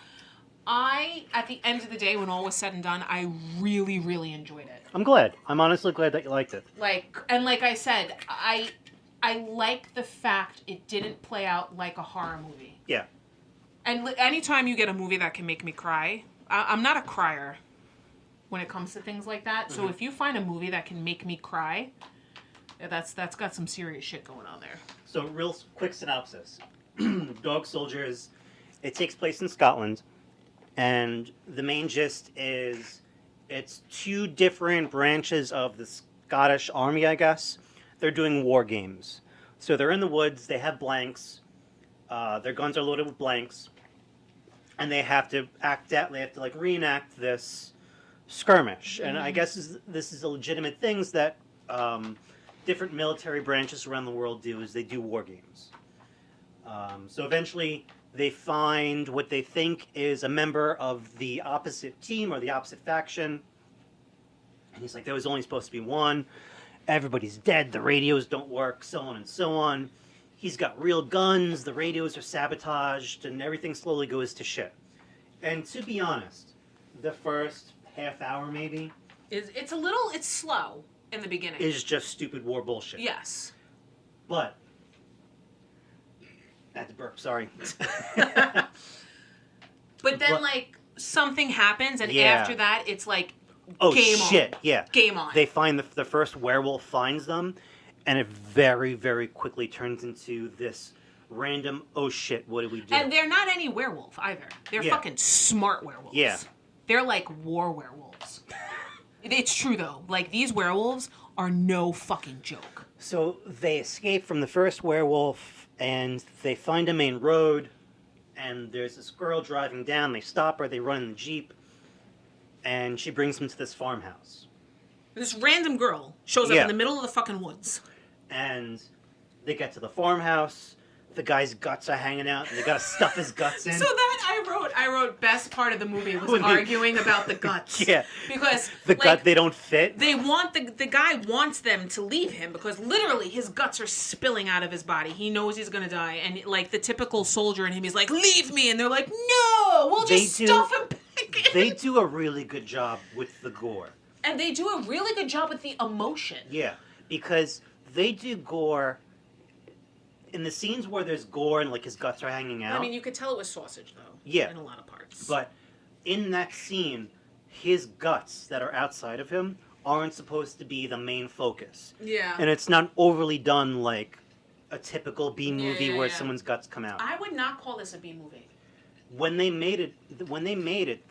At the end of the day, when all was said and done, I really, really enjoyed it. I'm glad. I'm honestly glad that you liked it. Like I said, I like the fact it didn't play out like a horror movie. Yeah. And anytime you get a movie that can make me cry, I'm not a crier when it comes to things like that. So if you find a movie that can make me cry, that's got some serious shit going on there. So real quick synopsis. Dog Soldiers, it takes place in Scotland, and the main gist is it's two different branches of the Scottish army, I guess. They're doing war games. So they're in the woods, they have blanks, their guns are loaded with blanks, and they have to like reenact this skirmish. And I guess this is a legitimate things that different military branches around the world do, is they do war games. So eventually they find what they think is a member of the opposite team or the opposite faction. And he's like, there was only supposed to be one. Everybody's dead. The radios don't work, so on and so on. He's got real guns. The radios are sabotaged, and everything slowly goes to shit. And to be honest, the first half hour maybe It's slow in the beginning. is just stupid war bullshit. Yes. But I had to burp, sorry. But then like something happens and after that it's like game shit, on. Yeah. Game on. They find the first werewolf finds them, and it very, very quickly turns into this random, oh shit, what do we do? And they're not any werewolf either. They're fucking smart werewolves. Yeah. They're like war werewolves. It's true though. Like these werewolves are no fucking joke. So they escape from the first werewolf, and they find a main road, and there's this girl driving down. They stop her, they run in the Jeep, and she brings them to this farmhouse. This random girl shows up in the middle of the fucking woods. And they get to the farmhouse. The guy's guts are hanging out, and they gotta stuff his guts in. So that I wrote best part of the movie was arguing about the guts. Yeah. Because gut, they don't fit. They want the guy wants them to leave him because literally his guts are spilling out of his body. He knows he's gonna die, and like the typical soldier in him, he's like, "Leave me," and they're like, "No, we'll just stuff him back in." They do a really good job with the gore. And they do a really good job with the emotion. Yeah, because they do gore in the scenes where there's gore and like his guts are hanging out. I mean, you could tell it was sausage though. Yeah. In a lot of parts. But in that scene, his guts that are outside of him aren't supposed to be the main focus. Yeah. And it's not overly done like a typical B movie where someone's guts come out. I would not call this a B movie. When they made it,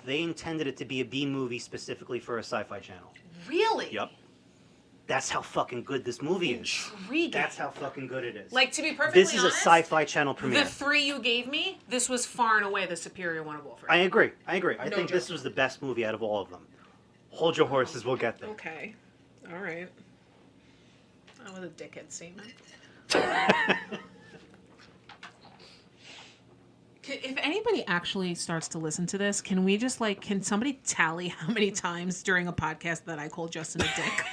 they intended it to be a B movie specifically for a sci-fi channel. Really? Yep. That's how fucking good this movie is. Intriguing. That's how fucking good it is. Like, to be perfectly honest, this is a sci-fi channel premiere. The three you gave me, this was far and away the superior one of Wolfman. I agree. I think joke. this was the best movie out of all of them. Hold your horses, we'll get there. Okay. All right. That was a dickhead statement. If anybody actually starts to listen to this, can we just can somebody tally how many times during a podcast that I called Justin a dick?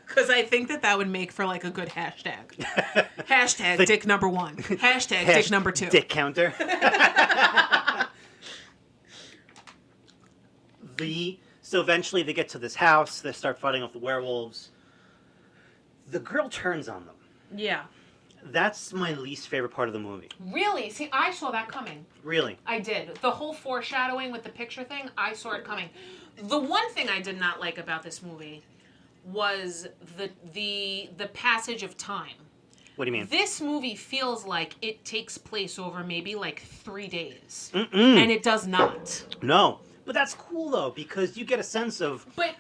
Because I think that would make for a good hashtag. Hashtag dick number 1. Hashtag dick number 2. Dick counter. So eventually they get to this house. They start fighting off the werewolves. The girl turns on them. Yeah. That's my least favorite part of the movie. Really? See, I saw that coming. Really? I did. The whole foreshadowing with the picture thing, I saw it coming. The one thing I did not like about this movie was the passage of time. What do you mean? This movie feels like it takes place over maybe like 3 days. Mm-mm. And it does not. No. But that's cool, though, because you get a sense of... But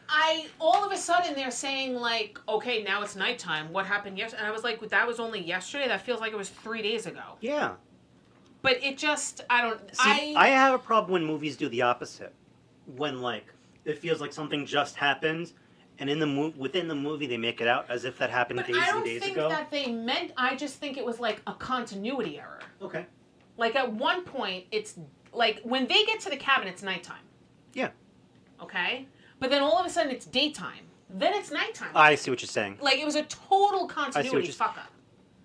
all of a sudden, they're saying, like, okay, now it's nighttime. What happened yesterday? And I was like, that was only yesterday? That feels like it was 3 days ago. Yeah. But it just, I don't... See, I have a problem when movies do the opposite. When, like, it feels like something just happened, and within the movie, they make it out as if that happened days and days ago. I don't think that they meant... I just think it was, like, a continuity error. Okay. Like, at one point, it's... Like, when they get to the cabin, it's nighttime. Yeah. Okay? But then all of a sudden it's daytime. Then it's nighttime. I see what you're saying. Like, it was a total continuity fuck-up.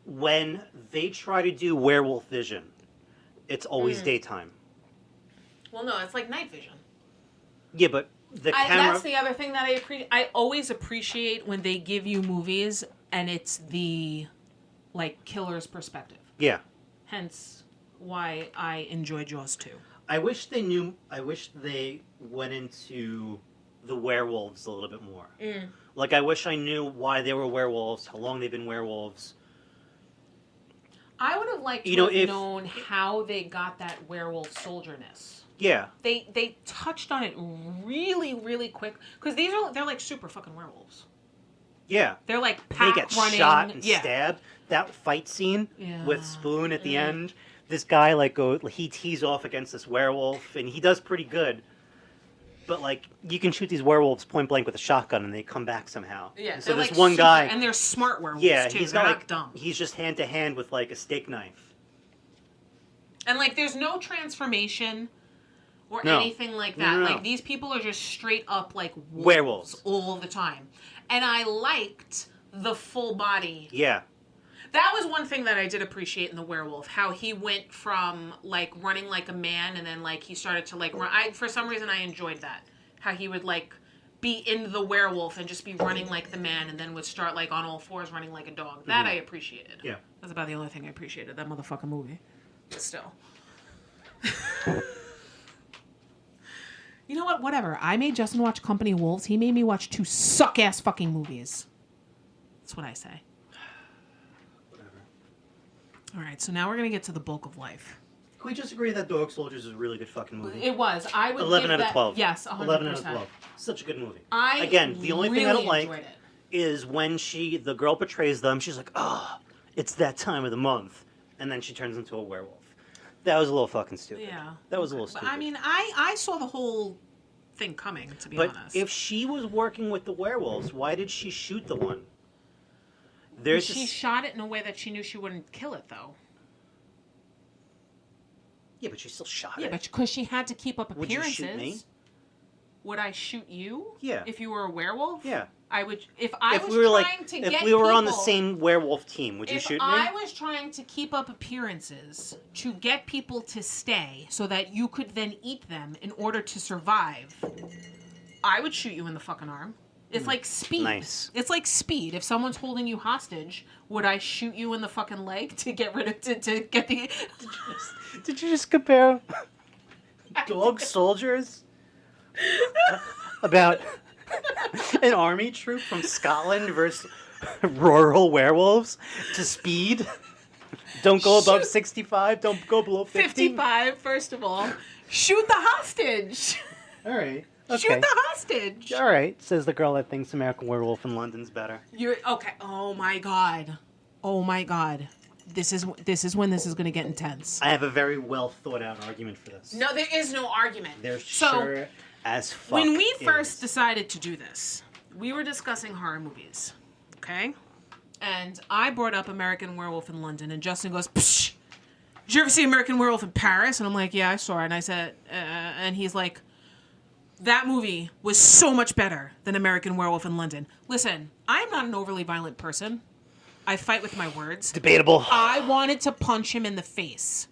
When they try to do werewolf vision, it's always daytime. Well, no, it's like night vision. Yeah, but the camera... That's the other thing that I appreciate. I always appreciate when they give you movies and it's the, like, killer's perspective. Yeah. Hence why I enjoy Jaws 2. I wish they went into the werewolves a little bit more. Like, I wish I knew why they were werewolves, how long they've been werewolves. I would have liked to have known how they got that werewolf soldierness. Yeah. They touched on it really, really quick. Because they're like super fucking werewolves. Yeah. They're like pack they get running. Shot and stabbed. That fight scene with Spoon at the end. This guy, like, he tees off against this werewolf, and he does pretty good. But, like, you can shoot these werewolves point blank with a shotgun, and they come back somehow. Yeah, so this like one guy... And they're smart werewolves, too. He's they're not, not like, dumb. He's just hand-to-hand with, like, a steak knife. And, like, there's no transformation or anything like that. No. Like, these people are just straight up, like, werewolves all the time. And I liked the full body... Yeah. That was one thing that I did appreciate in the werewolf, how he went from, like, running like a man, and then, like, he started to, like, run. For some reason, I enjoyed that. How he would, like, be in the werewolf and just be running like the man, and then would start, like, on all fours running like a dog. That I appreciated. Yeah. That's about the only thing I appreciated, that motherfucking movie. But still. You know what? Whatever. I made Justin watch Company of Wolves. He made me watch 2 suck-ass fucking movies. That's what I say. All right, so now we're going to get to the bulk of life. Can we just agree that Dog Soldiers is a really good fucking movie? It was. I would 11 give out of that, 12. Yes, 100%. 11 out of 12. Such a good movie. The only really thing I don't like enjoyed it. is when the girl betrays them, she's like, oh, it's that time of the month. And then she turns into a werewolf. That was a little fucking stupid. Yeah. That was a little stupid. But, I mean, I saw the whole thing coming, to be honest. But if she was working with the werewolves, why did she shoot the one? She shot it in a way that she knew she wouldn't kill it, though. Yeah, but she still shot it. Yeah, but because she had to keep up appearances. Would you shoot me? Would I shoot you? Yeah. If you were a werewolf? Yeah. I would. If we were on the same werewolf team, would you shoot me? If I was trying to keep up appearances to get people to stay so that you could then eat them in order to survive, I would shoot you in the fucking arm. It's like Speed. Nice. It's like Speed. If someone's holding you hostage, would I shoot you in the fucking leg to get rid of to get the? Did you just compare Dog Soldiers about an army troop from Scotland versus rural werewolves to Speed? Don't go above 65. Don't go below 50. 55. First of all, shoot the hostage. All right. Okay. Shoot the hostage. All right, says the girl that thinks American Werewolf in London's better. You're okay. Oh my god. Oh my god. This is when this is going to get intense. I have a very well thought out argument for this. No, there is no argument. There's sure as fuck. When we first decided to do this, we were discussing horror movies. Okay? And I brought up American Werewolf in London, and Justin goes, Psh, did you ever see American Werewolf in Paris? And I'm like, yeah, I saw it. And I said, and he's like, that movie was so much better than American Werewolf in London. Listen, I'm not an overly violent person. I fight with my words. Debatable. I wanted to punch him in the face.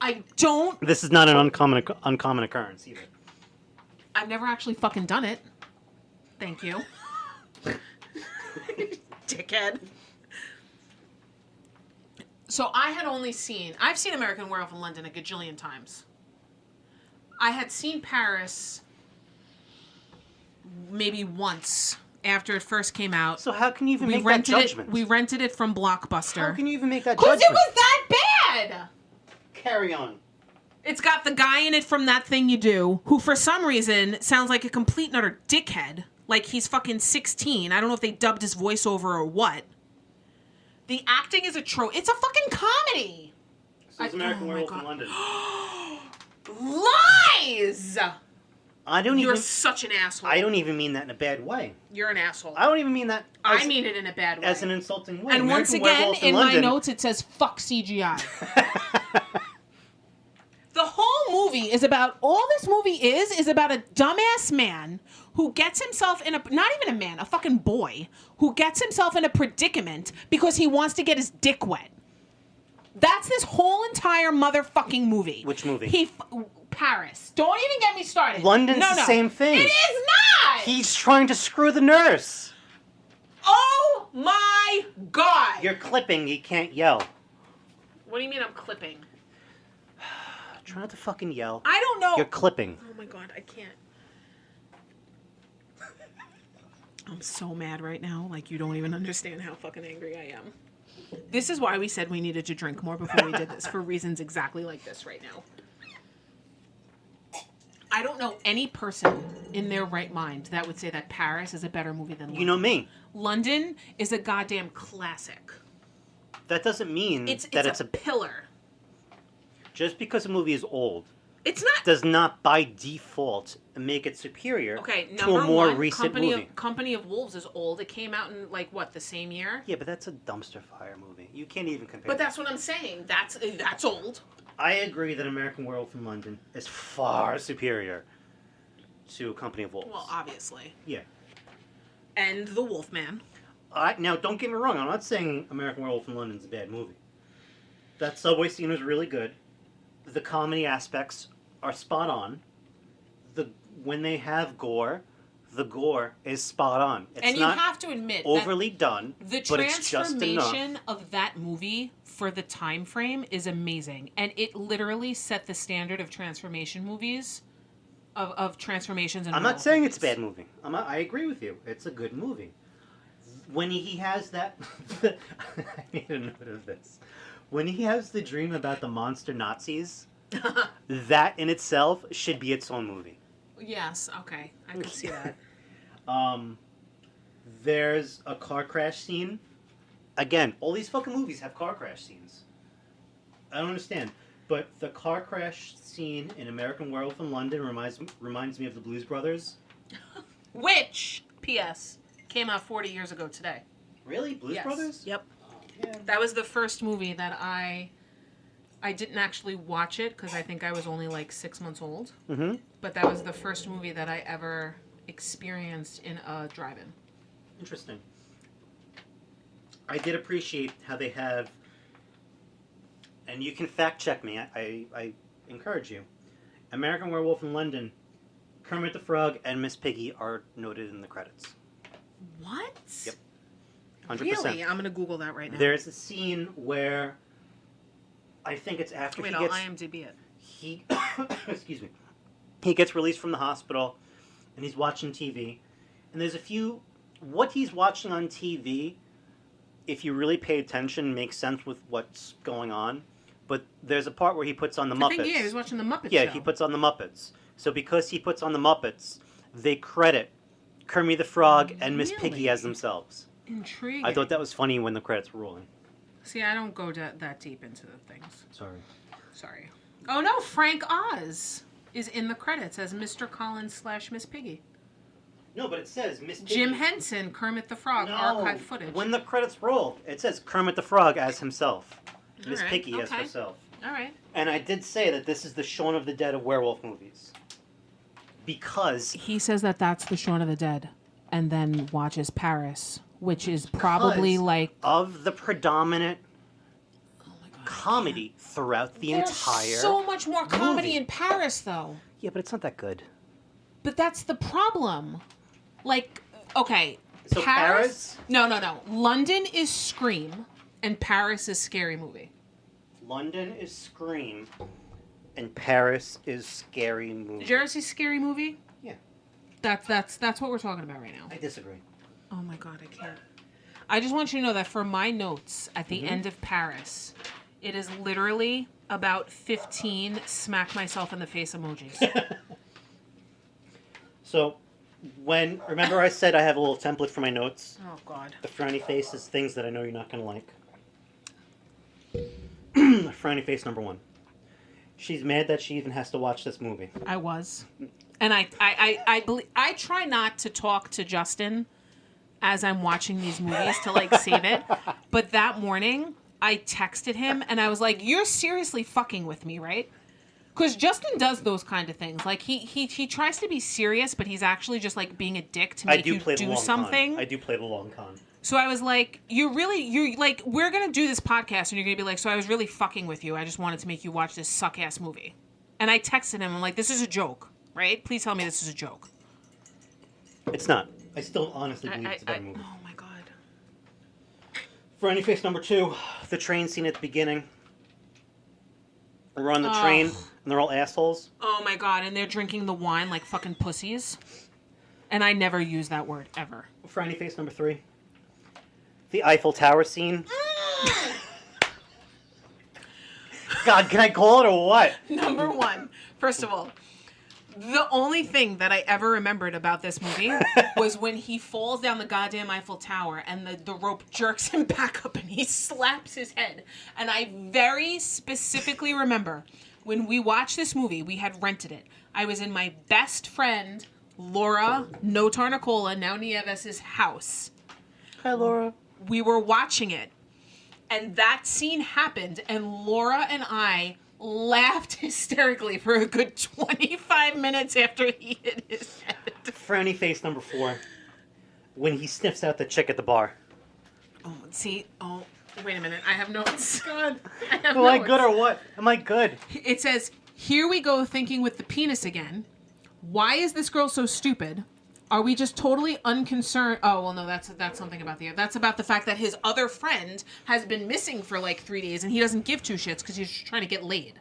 I don't. This is not an uncommon occurrence either. I've never actually fucking done it. Thank you. Dickhead. So I've seen American Werewolf in London a gajillion times. I had seen Paris maybe once after it first came out. So how can you even make that judgment? We rented it from Blockbuster. How can you even make that judgment? Because it was that bad! Carry on. It's got the guy in it from That Thing You Do, who for some reason sounds like a complete and utter dickhead. Like he's fucking 16. I don't know if they dubbed his voiceover or what. The acting is it's a fucking comedy. So it's American Werewolf in London. Lies! You're such an asshole. I don't even mean that in a bad way. You're an asshole. I don't even mean that. I mean it in a bad way. As an insulting way. And once again, in my notes, it says, fuck CGI. The whole movie is about, all this movie is about a dumbass man who gets himself in not even a man, a fucking boy, who gets himself in a predicament because he wants to get his dick wet. That's this whole entire motherfucking movie. Which movie? Paris. Don't even get me started. London's the same thing. It is not! He's trying to screw the nurse. Oh my God! You're clipping, you can't yell. What do you mean I'm clipping? Try not to fucking yell. I don't know. You're clipping. Oh my God, I can't. I'm so mad right now. Like, you don't even understand how fucking angry I am. This is why we said we needed to drink more before we did this, for reasons exactly like this right now. I don't know any person in their right mind that would say that Paris is a better movie than London. You know me. London is a goddamn classic. That doesn't mean it's a pillar. Just because a movie is old, it's not does not by default make it superior to a more recent movie. Company of Wolves is old. It came out in the same year? Yeah, but that's a dumpster fire movie. You can't even compare. But that's what I'm saying. That's old. I agree that American Werewolf in London is far superior to Company of Wolves. Well, obviously. Yeah. And The Wolfman. Now, don't get me wrong. I'm not saying American Werewolf in London is a bad movie. That subway scene was really good. The comedy aspects are spot on. When they have gore, the gore is spot on. It's and you have to admit overly done, the but it's just enough. transformation of that movie for the time frame is amazing, and it literally set the standard of transformation movies, of transformations. I'm not saying it's a bad movie. I agree with you. It's a good movie. When he has that, I made a note of this. When he has the dream about the monster Nazis, that in itself should be its own movie. Yes, okay. I can see that. There's a car crash scene. Again, all these fucking movies have car crash scenes. I don't understand. But the car crash scene in American Werewolf in London reminds me of the Blues Brothers. Which, P.S., came out 40 years ago today. Really? Blues Brothers? Yep. Yeah. That was the first movie that I didn't actually watch it because I think I was only 6 months old. Mm-hmm. But that was the first movie that I ever experienced in a drive-in. Interesting. I did appreciate how they have, and you can fact check me, I encourage you. American Werewolf in London, Kermit the Frog and Miss Piggy are noted in the credits. What? Yep. 100%. Really? I'm going to Google that right now. There's a scene where I think it's after Wait, he gets... I'll IMDb it. He... excuse me. He gets released from the hospital, and he's watching TV. And there's a few... What he's watching on TV, if you really pay attention, makes sense with what's going on. But there's a part where he puts on the Muppets. He was watching the Muppets Yeah, show. he puts on the Muppets. So because he puts on the Muppets, they credit Kermit the Frog and Miss Piggy as themselves. Intriguing. I thought that was funny when the credits were rolling. See, I don't go that deep into the things. Sorry. Oh no, Frank Oz is in the credits as Mr. Collins / Miss Piggy. No, but it says Miss Piggy. Jim Henson, Kermit the Frog, archive footage. When the credits roll, it says Kermit the Frog as himself. Miss right, Piggy as herself. All right. And I did say that this is the Shaun of the Dead of werewolf movies. Because... He says that that's the Shaun of the Dead, and then watches Paris, which is probably of the predominant... Oh my God, comedy throughout the There's entire so much more comedy movie. in Paris, though. Yeah, but it's not that good. But that's the problem. Like, okay. So Paris? No. London is Scream, and Paris is Scary Movie. London is Scream, and Paris is Scary Movie. Did you ever see Scary Movie? Yeah. That's what we're talking about right now. I disagree. Oh my God, I can't. I just want you to know that for my notes at the end of Paris, it is literally about 15 smack myself in the face emojis. So, remember I said I have a little template for my notes? Oh God. The frowny face is things that I know you're not going to like. Frowny face number 1. She's mad that she even has to watch this movie. I was. And I try not to talk to Justin as I'm watching these movies to like save it. But that morning, I texted him and I was like, "You're seriously fucking with me, right?" Because Justin does those kind of things. Like he tries to be serious, but he's actually just like being a dick to make you do something. I do play the long con. So I was like, you're like, we're gonna do this podcast, and you're gonna be like, so I was really fucking with you. I just wanted to make you watch this suck ass movie. And I texted him. I'm like, this is a joke, right? Please tell me this is a joke. It's not. I still honestly believe it's a better movie. Oh my God. Frowny face number 2, the train scene at the beginning. We're on the train, and they're all assholes. Oh my God, and they're drinking the wine like fucking pussies. And I never use that word, ever. Frowny face number 3. The Eiffel Tower scene. God, can I call it or what? Number 1, first of all, the only thing that I ever remembered about this movie was when he falls down the goddamn Eiffel Tower and the rope jerks him back up and he slaps his head. And I very specifically remember when we watched this movie, we had rented it. I was in my best friend, Laura Notarnicola, now Nieves' house. Hi, Laura. We were watching it, and that scene happened, and Laura and I laughed hysterically for a good 25 minutes after he hit his head. Frowny face number 4. When he sniffs out the chick at the bar. Oh, see? Oh, wait a minute. I have notes. God. I have Am notes. I good or what? Am I good? It says, here we go thinking with the penis again. Why is this girl so stupid? Are we just totally unconcerned? Oh, well, no, that's something about that's about the fact that his other friend has been missing for like 3 days and he doesn't give two shits because he's trying to get laid.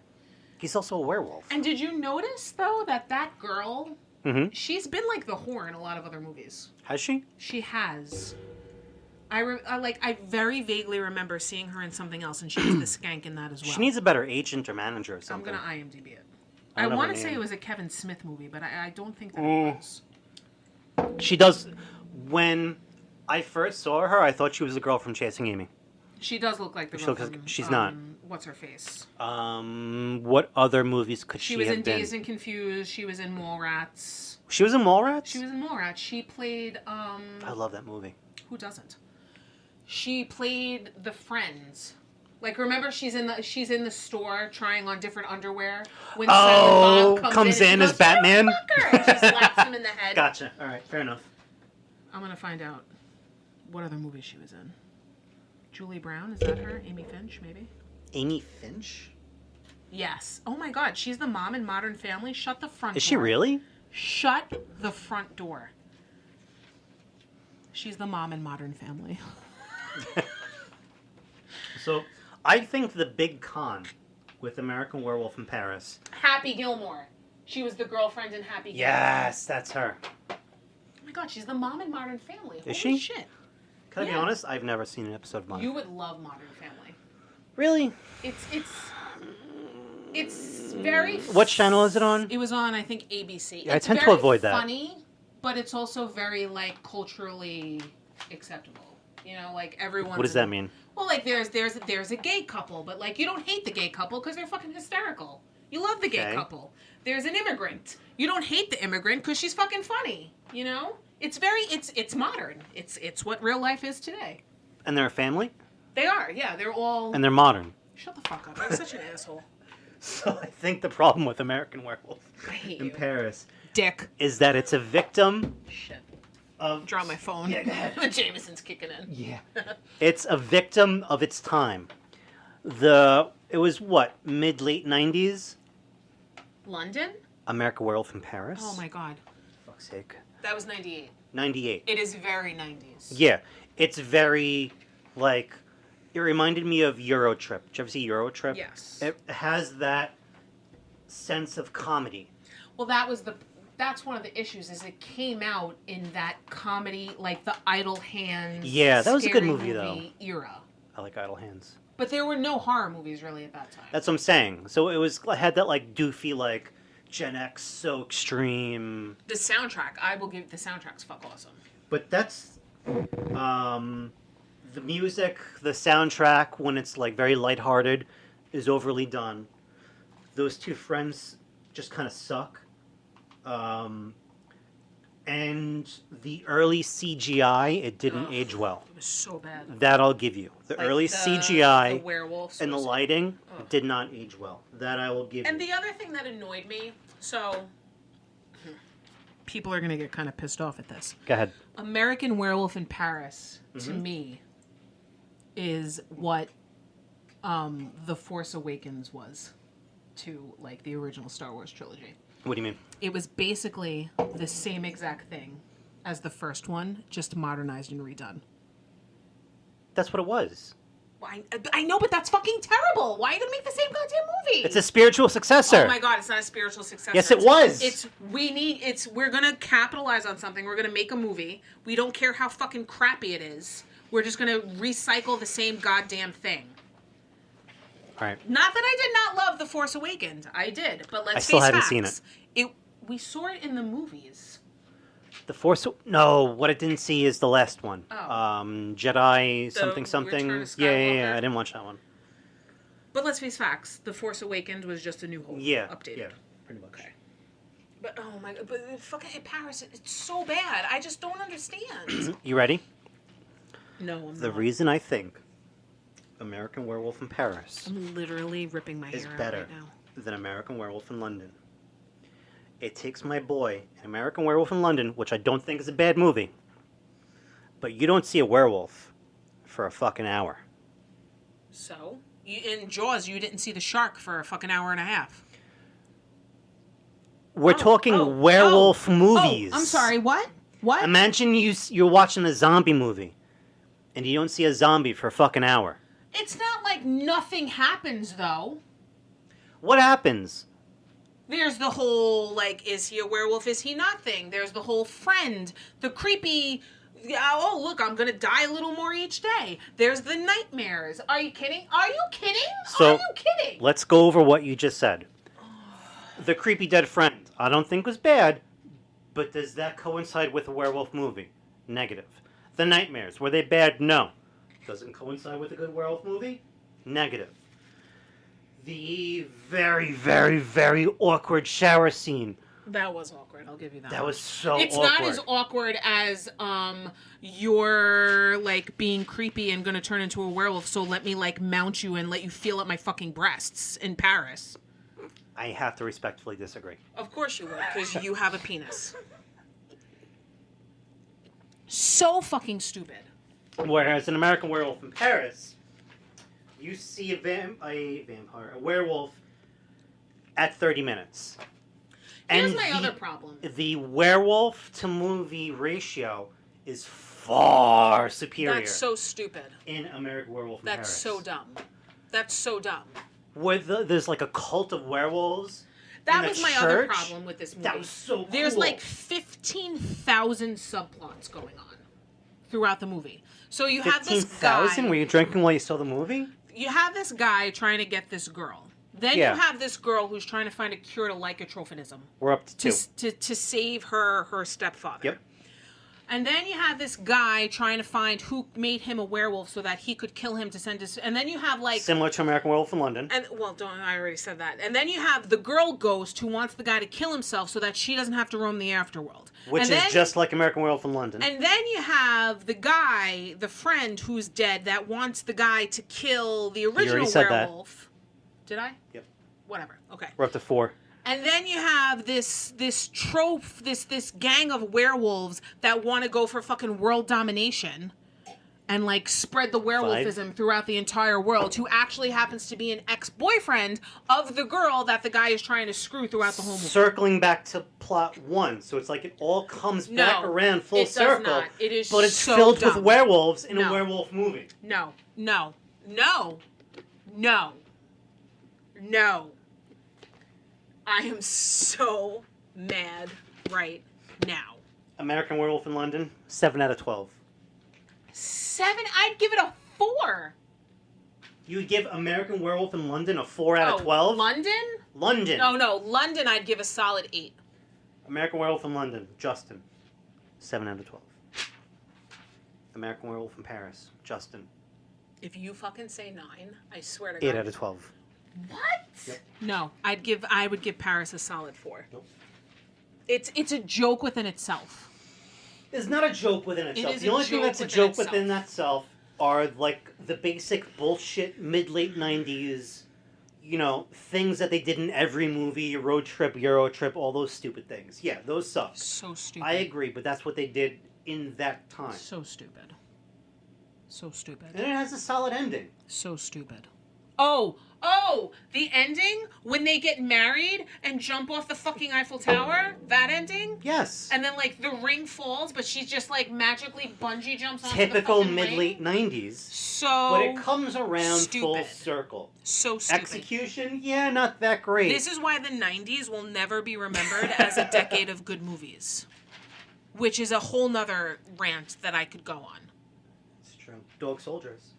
He's also a werewolf. And did you notice, though, that girl, she's been like the whore in a lot of other movies. Has she? She has. I very vaguely remember seeing her in something else, and she was the skank in that as well. She needs a better agent or manager or something. I'm going to IMDb it. I want to say it was a Kevin Smith movie, but I don't think that it was. She does. When I first saw her, I thought she was the girl from Chasing Amy. She does look like the girl from, she's not. What's her face? What other movies could she have been? She was in Dazed and Confused. She was in Mallrats. She was in Mallrats? She was in Mallrats. She played, I love that movie. Who doesn't? She played the Friends. Like, remember she's in the store trying on different underwear when Silent Bob comes in as Batman? And she slaps him in the head. Gotcha. All right, fair enough. I'm going to find out what other movie she was in. Julie Brown, is that her? Amy Finch, maybe? Amy Finch? Yes. Oh my God, she's the mom in Modern Family. Shut the front door. Is she really? Shut the front door. She's the mom in Modern Family. So, I think the big con with American Werewolf in Paris. Happy Gilmore. She was the girlfriend in Happy Gilmore. Yes, that's her. Oh my God, she's the mom in Modern Family. Is Holy she? Shit. Can I be honest? I've never seen an episode of Modern. You would love Modern Family. Really? It's very. What channel is it on? It was on, I think, ABC. Yeah, I tend to avoid that. It's funny, but it's also very like culturally acceptable. You know, like everyone. What does that mean? Well, like there's a gay couple, but like you don't hate the gay couple because they're fucking hysterical. You love the gay couple. There's an immigrant. You don't hate the immigrant because she's fucking funny. You know, it's modern. It's what real life is today. And they're a family? They are. Yeah, they're all. And they're modern. Shut the fuck up! You're such an asshole. So I think the problem with American Werewolf in Paris, Dick, is that it's a victim. Shit. Of draw my phone. Yeah, go ahead. The Jameson's kicking in. Yeah. It's a victim of its time. It was what, mid late 90s? London? American Werewolf in Paris. Oh my god. Fuck's sake. That was 98. 98. It is very 90s. Yeah, it's very like it reminded me of Eurotrip. Did you ever see Eurotrip? Yes. It has that sense of comedy. Well, that's one of the issues is it came out in that comedy, like the Idle Hands. Yeah, that was a good scary movie, though. Era. I like Idle Hands. But there were no horror movies really at that time. That's what I'm saying. So it had that like doofy like Gen X so extreme. The soundtrack, I will give the soundtrack's fuck awesome. But that's the music, the soundtrack when it's like very lighthearted is overly done. Those two friends just kind of suck. And the early CGI, it didn't age well. It was so bad. That I'll give you. The early CGI the werewolves and the lighting did not age well. That I will give you. And the other thing that annoyed me, so people are going to get kind of pissed off at this. Go ahead. American Werewolf in Paris, to me, is what The Force Awakens was to like the original Star Wars trilogy. What do you mean? It was basically the same exact thing as the first one, just modernized and redone. That's what it was. I know, but that's fucking terrible. Why are you gonna make the same goddamn movie? It's a spiritual successor. Oh my god, it's not a spiritual successor. Yes, it was. We're gonna capitalize on something. We're gonna make a movie. We don't care how fucking crappy it is. We're just gonna recycle the same goddamn thing. All right. Not that I did not love The Force Awakens. I did, but let's face facts. I still haven't seen it. We saw it in the movies. The Force. No, what I didn't see is the last one. Oh. Jedi The something. Return of Yeah. Skywalker? I didn't watch that one. But let's face facts. The Force Awakens was just a New Hope. Yeah. Updated. Yeah. Pretty much. Okay. But oh my god! But fucking in Paris, it's so bad. I just don't understand. You ready? No, I'm The not. reason I think American Werewolf in Paris I'm literally ripping my is hair out better right now. than American Werewolf in London. It takes my boy in American Werewolf in London, which I don't think is a bad movie, but you don't see a werewolf for a fucking hour. So, in Jaws, you didn't see the shark for a fucking hour and a half. We're talking werewolf movies. Oh, I'm sorry, what? What? Imagine you're watching a zombie movie, and you don't see a zombie for a fucking hour. It's not like nothing happens, though. What happens? There's the whole, like, is he a werewolf, is he not thing. There's the whole friend, the creepy, oh, look, I'm going to die a little more each day. There's the nightmares. Are you kidding? Are you kidding? So, Are you kidding? let's go over what you just said. The creepy dead friend, I don't think was bad, but does that coincide with a werewolf movie? Negative. The nightmares, were they bad? No. Doesn't coincide with a good werewolf movie? Negative. The very, very, very awkward shower scene. That was awkward, I'll give you that. That was so It's awkward. not as awkward as, you're, like, being creepy and gonna turn into a werewolf, so let me, like, mount you and let you feel at my fucking breasts in Paris. I have to respectfully disagree. Of course you would, because you have a penis. So fucking stupid. Whereas in American Werewolf in Paris, you see a werewolf at 30 minutes. Here's And my other problem. The werewolf to movie ratio is far superior. That's so stupid. In American Werewolf in Paris. That's so dumb. That's so dumb. Where there's like a cult of werewolves. That in was a my church. other problem with this movie. That was so cool. There's like 15,000 subplots going on throughout the movie. So you have this guy. 15,000? Were you drinking while you saw the movie? You have this guy trying to get this girl. Then Yeah. you have this girl who's trying to find a cure to lycotrophinism. We're up to two. To save her stepfather. Yep. And then you have this guy trying to find who made him a werewolf so that he could kill him to send his... And then you have like... Similar to American Werewolf in London. And well, I already said that. And then you have the girl ghost who wants the guy to kill himself so that she doesn't have to roam the afterworld. Which is just like American Werewolf in London. And then you have the guy, the friend who's dead, that wants the guy to kill the original werewolf. Did I? Yep. Whatever. Okay. We're up to 4. And then you have this trope, this gang of werewolves that want to go for fucking world domination. and like spread the werewolfism throughout the entire world, who actually happens to be an ex-boyfriend of the girl that the guy is trying to screw throughout the whole movie. Circling back to plot 1, so it's like it all comes back around full circle. Does not. It is but it's so filled dumb. with werewolves in a werewolf movie. No. I am so mad right now. American Werewolf in London, 7 out of 12. 7? I'd give it a 4. You would give American Werewolf in London a 4 out of 12? London? London. No. London I'd give a solid 8. American Werewolf in London, Justin, 7 out of 12. American Werewolf in Paris, Justin. If you fucking say 9, I swear to God. 8 out of 12. What? Yep. No, I would give Paris a solid 4. Nope. It's a joke within itself. It's not a joke within itself. It is the only thing that's a joke within itself are like the basic bullshit mid-late 90s, things that they did in every movie, road trip, Euro trip, all those stupid things. Yeah, those suck. So stupid. I agree, but that's what they did in that time. So stupid. And it has a solid ending. So stupid. Oh, the ending when they get married and jump off the fucking Eiffel Tower? That ending? Yes. And then, like, the ring falls, but she's just, like, magically bungee jumps onto Typical the fucking mid-late ring? 90s. So But it comes around stupid. full circle. So stupid. Execution? Yeah, not that great. This is why the 90s will never be remembered as a decade of good movies. Which is a whole nother rant that I could go on. It's true. Dog Soldiers.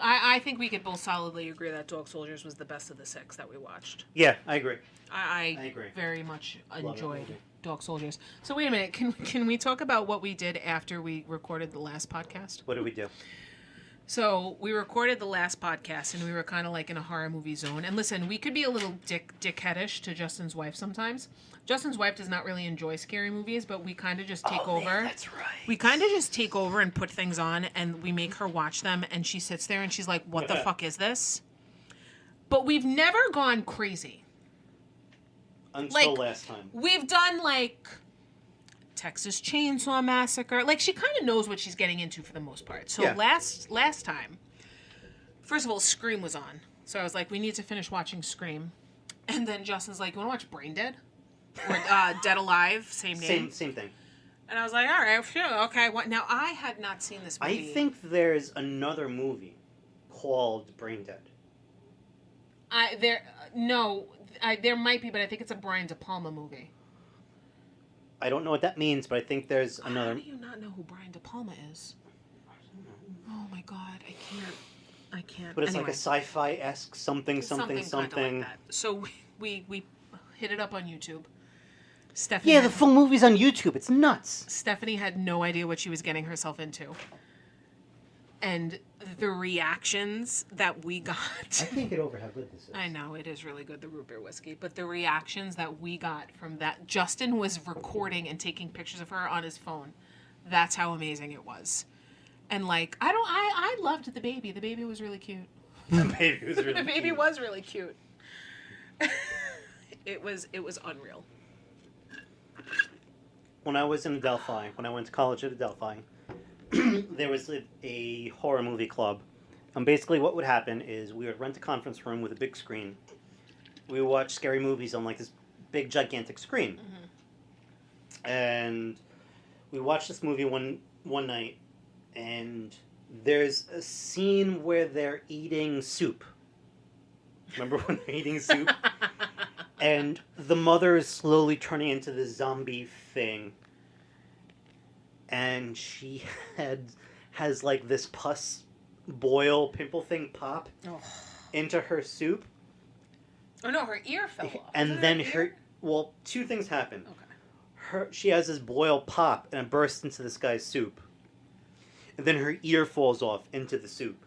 I think we could both solidly agree that Dog Soldiers was the best of the 6 that we watched. Yeah, I agree. I agree. Very much Love enjoyed that movie. Dog Soldiers. So wait a minute, can we talk about what we did after we recorded the last podcast? What did we do? So we recorded the last podcast, and we were kind of like in a horror movie zone. And listen, we could be a little dickheadish to Justin's wife sometimes. Justin's wife does not really enjoy scary movies, but we kind of just take over. Man, that's right. We kind of just take over and put things on, and we make her watch them, and she sits there and she's like, what the fuck is this? But we've never gone crazy. Until last time. We've done, like, Texas Chainsaw Massacre. Like, she kind of knows what she's getting into for the most part. So last time, first of all, Scream was on. So I was like, we need to finish watching Scream. And then Justin's like, you want to watch Brain Dead? Or Dead Alive, same name. Same thing. And I was like, all right, sure, okay. What? Now, I had not seen this movie. I think there's another movie called Brain Dead. There might be, but I think it's a Brian De Palma movie. I don't know what that means, but I think there's another... How do you not know who Brian De Palma is? Oh my God, I can't. But it's anyway. like a sci-fi-esque something. Kinda like that. So we hit it up on YouTube. Stephanie. Yeah, the full movie's on YouTube. It's nuts. Stephanie had no idea what she was getting herself into. And the reactions that we got... I can't get over how good this is. I know, it is really good, the root beer whiskey. But the reactions that we got from that... Justin was recording and taking pictures of her on his phone. That's how amazing it was. And, like, I loved the baby. The baby was really cute. The baby was really The baby cute. was really cute. It was unreal. When I was in Adelphi, when I went to college at Adelphi, there was a horror movie club. And basically what would happen is we would rent a conference room with a big screen. We would watch scary movies on like this big gigantic screen. Mm-hmm. And we watched this movie one night, and there's a scene where they're eating soup. Remember when they're eating soup? And the mother is slowly turning into this zombie thing. And she has like this pus boil pimple thing pop into her soup. Oh no, her ear fell off. And then well, two things happen. Okay. She has this boil pop and it bursts into this guy's soup. And then her ear falls off into the soup.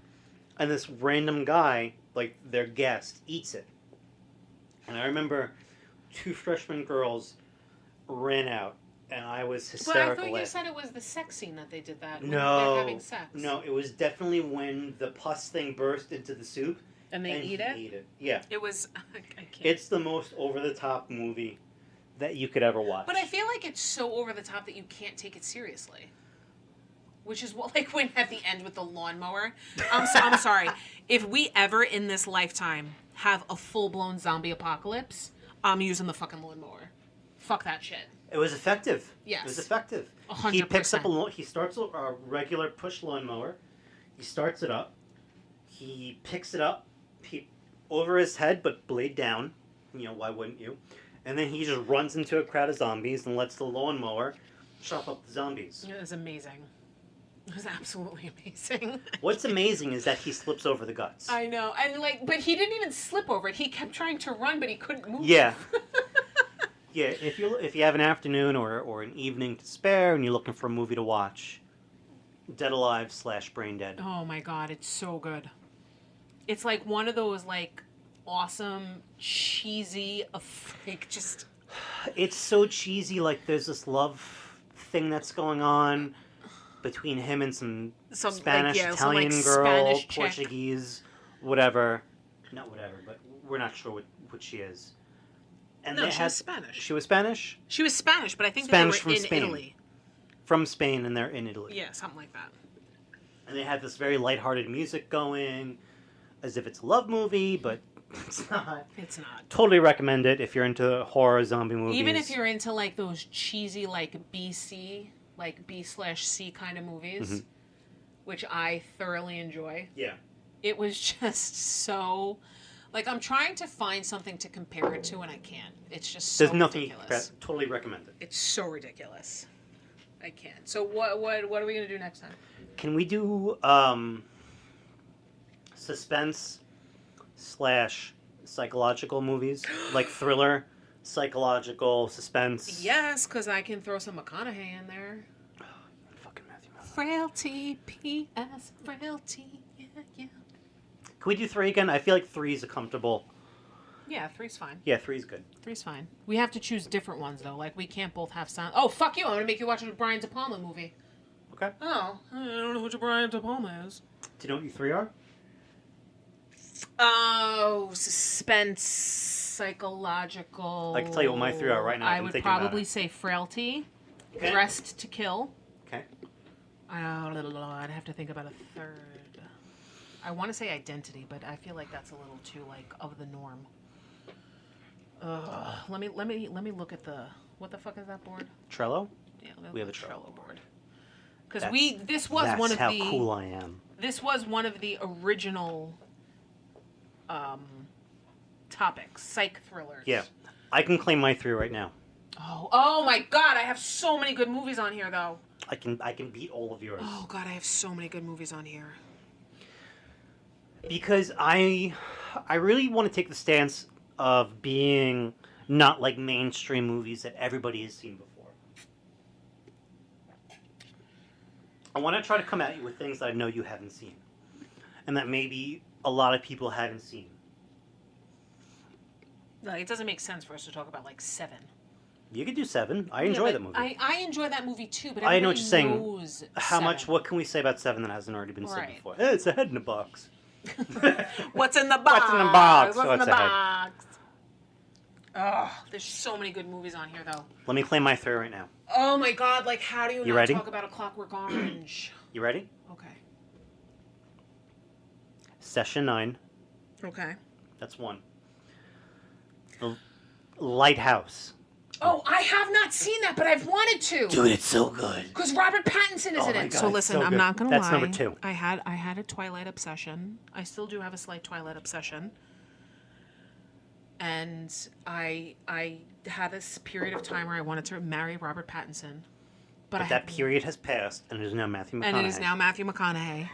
And this random guy, like their guest, eats it. And I remember 2 freshman girls ran out, and I was hysterical. But I thought you said it was the sex scene that they did that. No. When they're having sex. No, it was definitely when the pus thing burst into the soup. And they eat it? Ate it. Yeah. It was... I can't. It's the most over-the-top movie that you could ever watch. But I feel like it's so over the top that you can't take it seriously. which is what, like, when at the end with the lawnmower. I'm sorry. If we ever in this lifetime have a full-blown zombie apocalypse, I'm using the fucking lawnmower. Fuck that shit. It was effective. Yes. It was effective. 100%. He picks up he starts a regular push lawnmower. He starts it up. He picks it up over his head, but blade down. You know, why wouldn't you? And then he just runs into a crowd of zombies and lets the lawnmower chop up the zombies. It was amazing. It was absolutely amazing. What's amazing is that he slips over the guts. I know. And, like, but he didn't even slip over it. He kept trying to run, but he couldn't move. Yeah. Yeah, if you have an afternoon or an evening to spare and you're looking for a movie to watch, Dead Alive / Brain Dead. Oh my god, it's so good. It's like one of those like awesome, cheesy, like just. It's so cheesy. Like there's this love thing that's going on between him and some Spanish, like, Italian girl, Spanish Portuguese, whatever. Not whatever, but we're not sure what she is. And no, she was Spanish. She was Spanish? She was Spanish, but I think Spanish they were from in Spain. Italy. From Spain, and they're in Italy. Yeah, something like that. And they had this very lighthearted music going, as if it's a love movie, but it's not. It's not. Totally recommend it if you're into horror zombie movies. Even if you're into like those cheesy like B/C kind of movies, which I thoroughly enjoy. Yeah. It was just so. Like, I'm trying to find something to compare it to, and I can't. It's just so There's nothing ridiculous. Totally recommend it. It's so ridiculous. I can't. So what are we going to do next time? Can we do suspense / psychological movies? Like thriller, psychological, suspense? Yes, because I can throw some McConaughey in there. Fucking Matthew McConaughey. Frailty, P.S. Frailty, yeah. Can we do 3 again? I feel like 3 is a comfortable. Yeah, 3's fine. Yeah, 3's good. 3's fine. We have to choose different ones, though. Like, we can't both have sound. Oh, fuck you. I'm going to make you watch a Brian De Palma movie. Okay. Oh, I don't know what a Brian De Palma is. Do you know what you 3 are? Oh, suspense, psychological. I can tell you what my 3 are right now. I would probably say Frailty, Okay. Dressed to Kill. Okay. I'd have to think about a third. I want to say Identity, but I feel like that's a little too like of the norm. Let me look at the what the fuck is that board? Trello? Yeah, we have a Trello board. Because That's this was one of how the cool I am. This was one of the original topics, psych thrillers. Yeah. I can claim my 3 right now. Oh my god, I have so many good movies on here though. I can beat all of yours. Oh god, I have so many good movies on here. Because I really want to take the stance of being not like mainstream movies that everybody has seen before. I want to try to come at you with things that I know you haven't seen. And that maybe a lot of people haven't seen. No, it doesn't make sense for us to talk about like Seven. You could do 7. I enjoy that movie. I enjoy that movie too, but I know what you're saying. knows How Seven. much? What can we say about 7 that hasn't already been said Right. before? Hey, it's a head in a box. What's in the box? What's in the box? What's Oh, in the it's a head. box? Oh, there's so many good movies on here though. Let me claim my 3 right now. Oh my god, like how do you not ready? talk about A Clockwork Orange? You ready? Okay. Session 9. Okay. That's 1. The Lighthouse. Oh, I have not seen that, but I've wanted to. Dude, it's so good. Because Robert Pattinson is Oh in my it. God, So it's listen, so I'm good. not gonna lie. That's number 2. I had a Twilight obsession. I still do have a slight Twilight obsession. And I had this period of time where I wanted to marry Robert Pattinson. But that period has passed, and it is now Matthew McConaughey. And it is now Matthew McConaughey.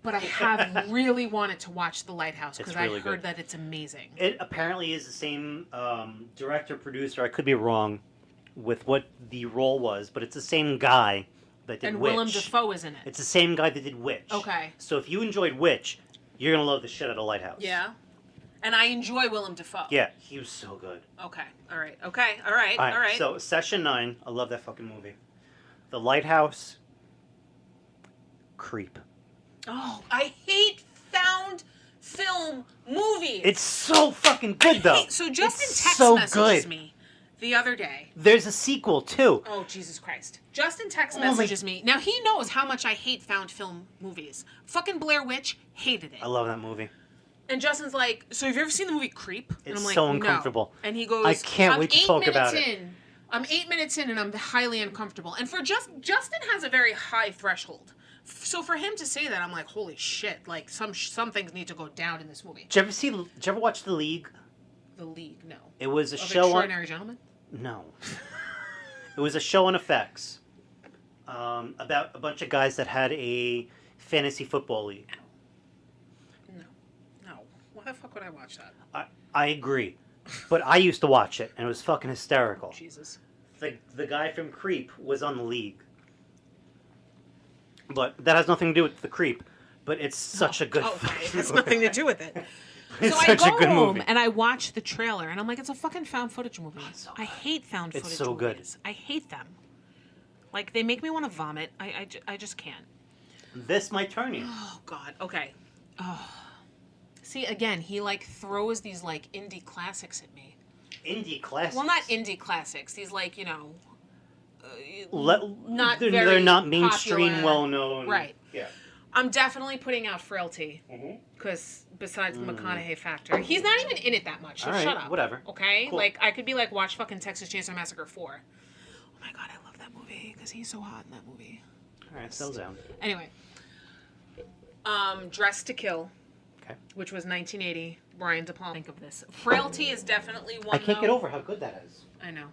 But I have really wanted to watch The Lighthouse because really I heard good. that it's amazing. It apparently is the same director, producer. I could be wrong with what the role was, but it's the same guy that did And Witch. Willem Dafoe is in it. It's the same guy that did Witch. Okay. So if you enjoyed Witch, you're going to love the shit out of Lighthouse. Yeah. And I enjoy Willem Dafoe. Yeah, he was so good. Okay. All right. Okay. All right. So, Session 9, I love that fucking movie. The Lighthouse, creep. Oh, I hate found film movies. It's so fucking good, though. So Justin it's text so messages good. me the other day. There's a sequel, too. Oh, Jesus Christ. Justin text messages me. Now, he knows how much I hate found film movies. Fucking Blair Witch, hated it. I love that movie. And Justin's like, so have you ever seen the movie Creep? And It's I'm like, so uncomfortable. No. And he goes, I can't wait to talk about it. I'm 8 minutes in and I'm highly uncomfortable. And for Justin has a very high threshold. So for him to say that, I'm like, holy shit! Like some things need to go down in this movie. Did you ever watch The League? The League, no. It was a of show Extraordinary Gentlemen. No. It was a show on FX about a bunch of guys that had a fantasy football league. No. Why the fuck would I watch that? I agree, but I used to watch it and it was fucking hysterical. Jesus. The guy from Creep was on The League. But that has nothing to do with The Creep. But it's such a good okay. It has nothing to do with it. It's so such I go a good home movie. and I watch the trailer and I'm like, it's a fucking found footage movie. I hate found footage It's so good. movies. I hate them. Like, they make me want to vomit. I just can't. This might turn you. Oh, God. Okay. Oh. See, again, he, like, throws these, like, indie classics at me. Indie classics? Well, not indie classics. These, like, you know... not they're not mainstream, popular. well-known. Right. Yeah. I'm definitely putting out Frailty. Because besides the McConaughey factor, he's not even in it that much. So all right, shut up. whatever. Okay? Cool. Like, I could be like, watch fucking Texas Chainsaw Massacre 4. Oh my God, I love that movie. Because he's so hot in that movie. All right, settle down. Anyway. Dressed to Kill. Okay. Which was 1980. Brian De Palma. Think of this. Frailty is definitely one. I can't get over how good that is. I know.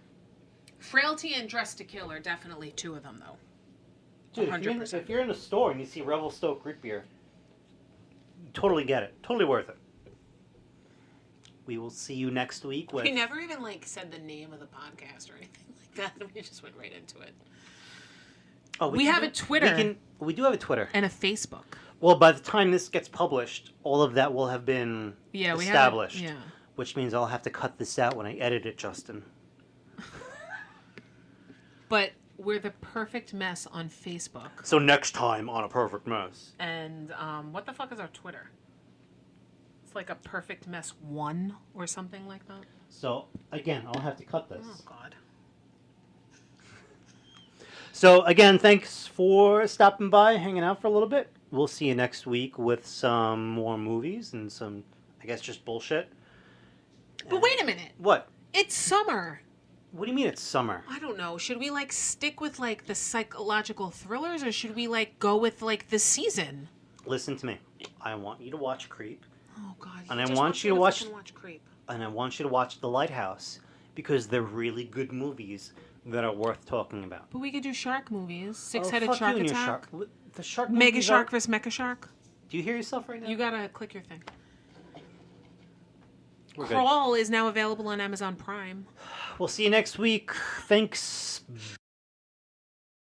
Frailty and Dressed to Kill are definitely two of them, though. Dude, 100%. if you're in a store and you see Revelstoke root beer, you totally get it. Totally worth it. We will see you next week with... We never even, like, said the name of the podcast or anything like that. We just went right into it. Oh, we have a Twitter. We do have a Twitter. And a Facebook. Well, by the time this gets published, all of that will have been established. Yeah. Which means I'll have to cut this out when I edit it, Justin. But we're the Perfect Mess on Facebook. So next time on A Perfect Mess. And what the fuck is our Twitter? It's like a Perfect Mess 1 or something like that. So, again, I'll have to cut this. Oh, God. So, again, thanks for stopping by, hanging out for a little bit. We'll see you next week with some more movies and some, I guess, just bullshit. But wait a minute. What? It's summer. What do you mean it's summer? I don't know. Should we, like, stick with, like, the psychological thrillers, or should we, like, go with, like, the season? Listen to me. I want you to watch Creep. Oh, God. And I want you to watch Creep. And I want you to watch The Lighthouse, because they're really good movies that are worth talking about. But we could do shark movies. Six-headed fuck shark you and your attack. shark. The shark Mega movies shark are... vs. Mecha shark. Do you hear yourself right now? You gotta click your thing. We're good. Crawl is now available on Amazon Prime. We'll see you next week. Thanks.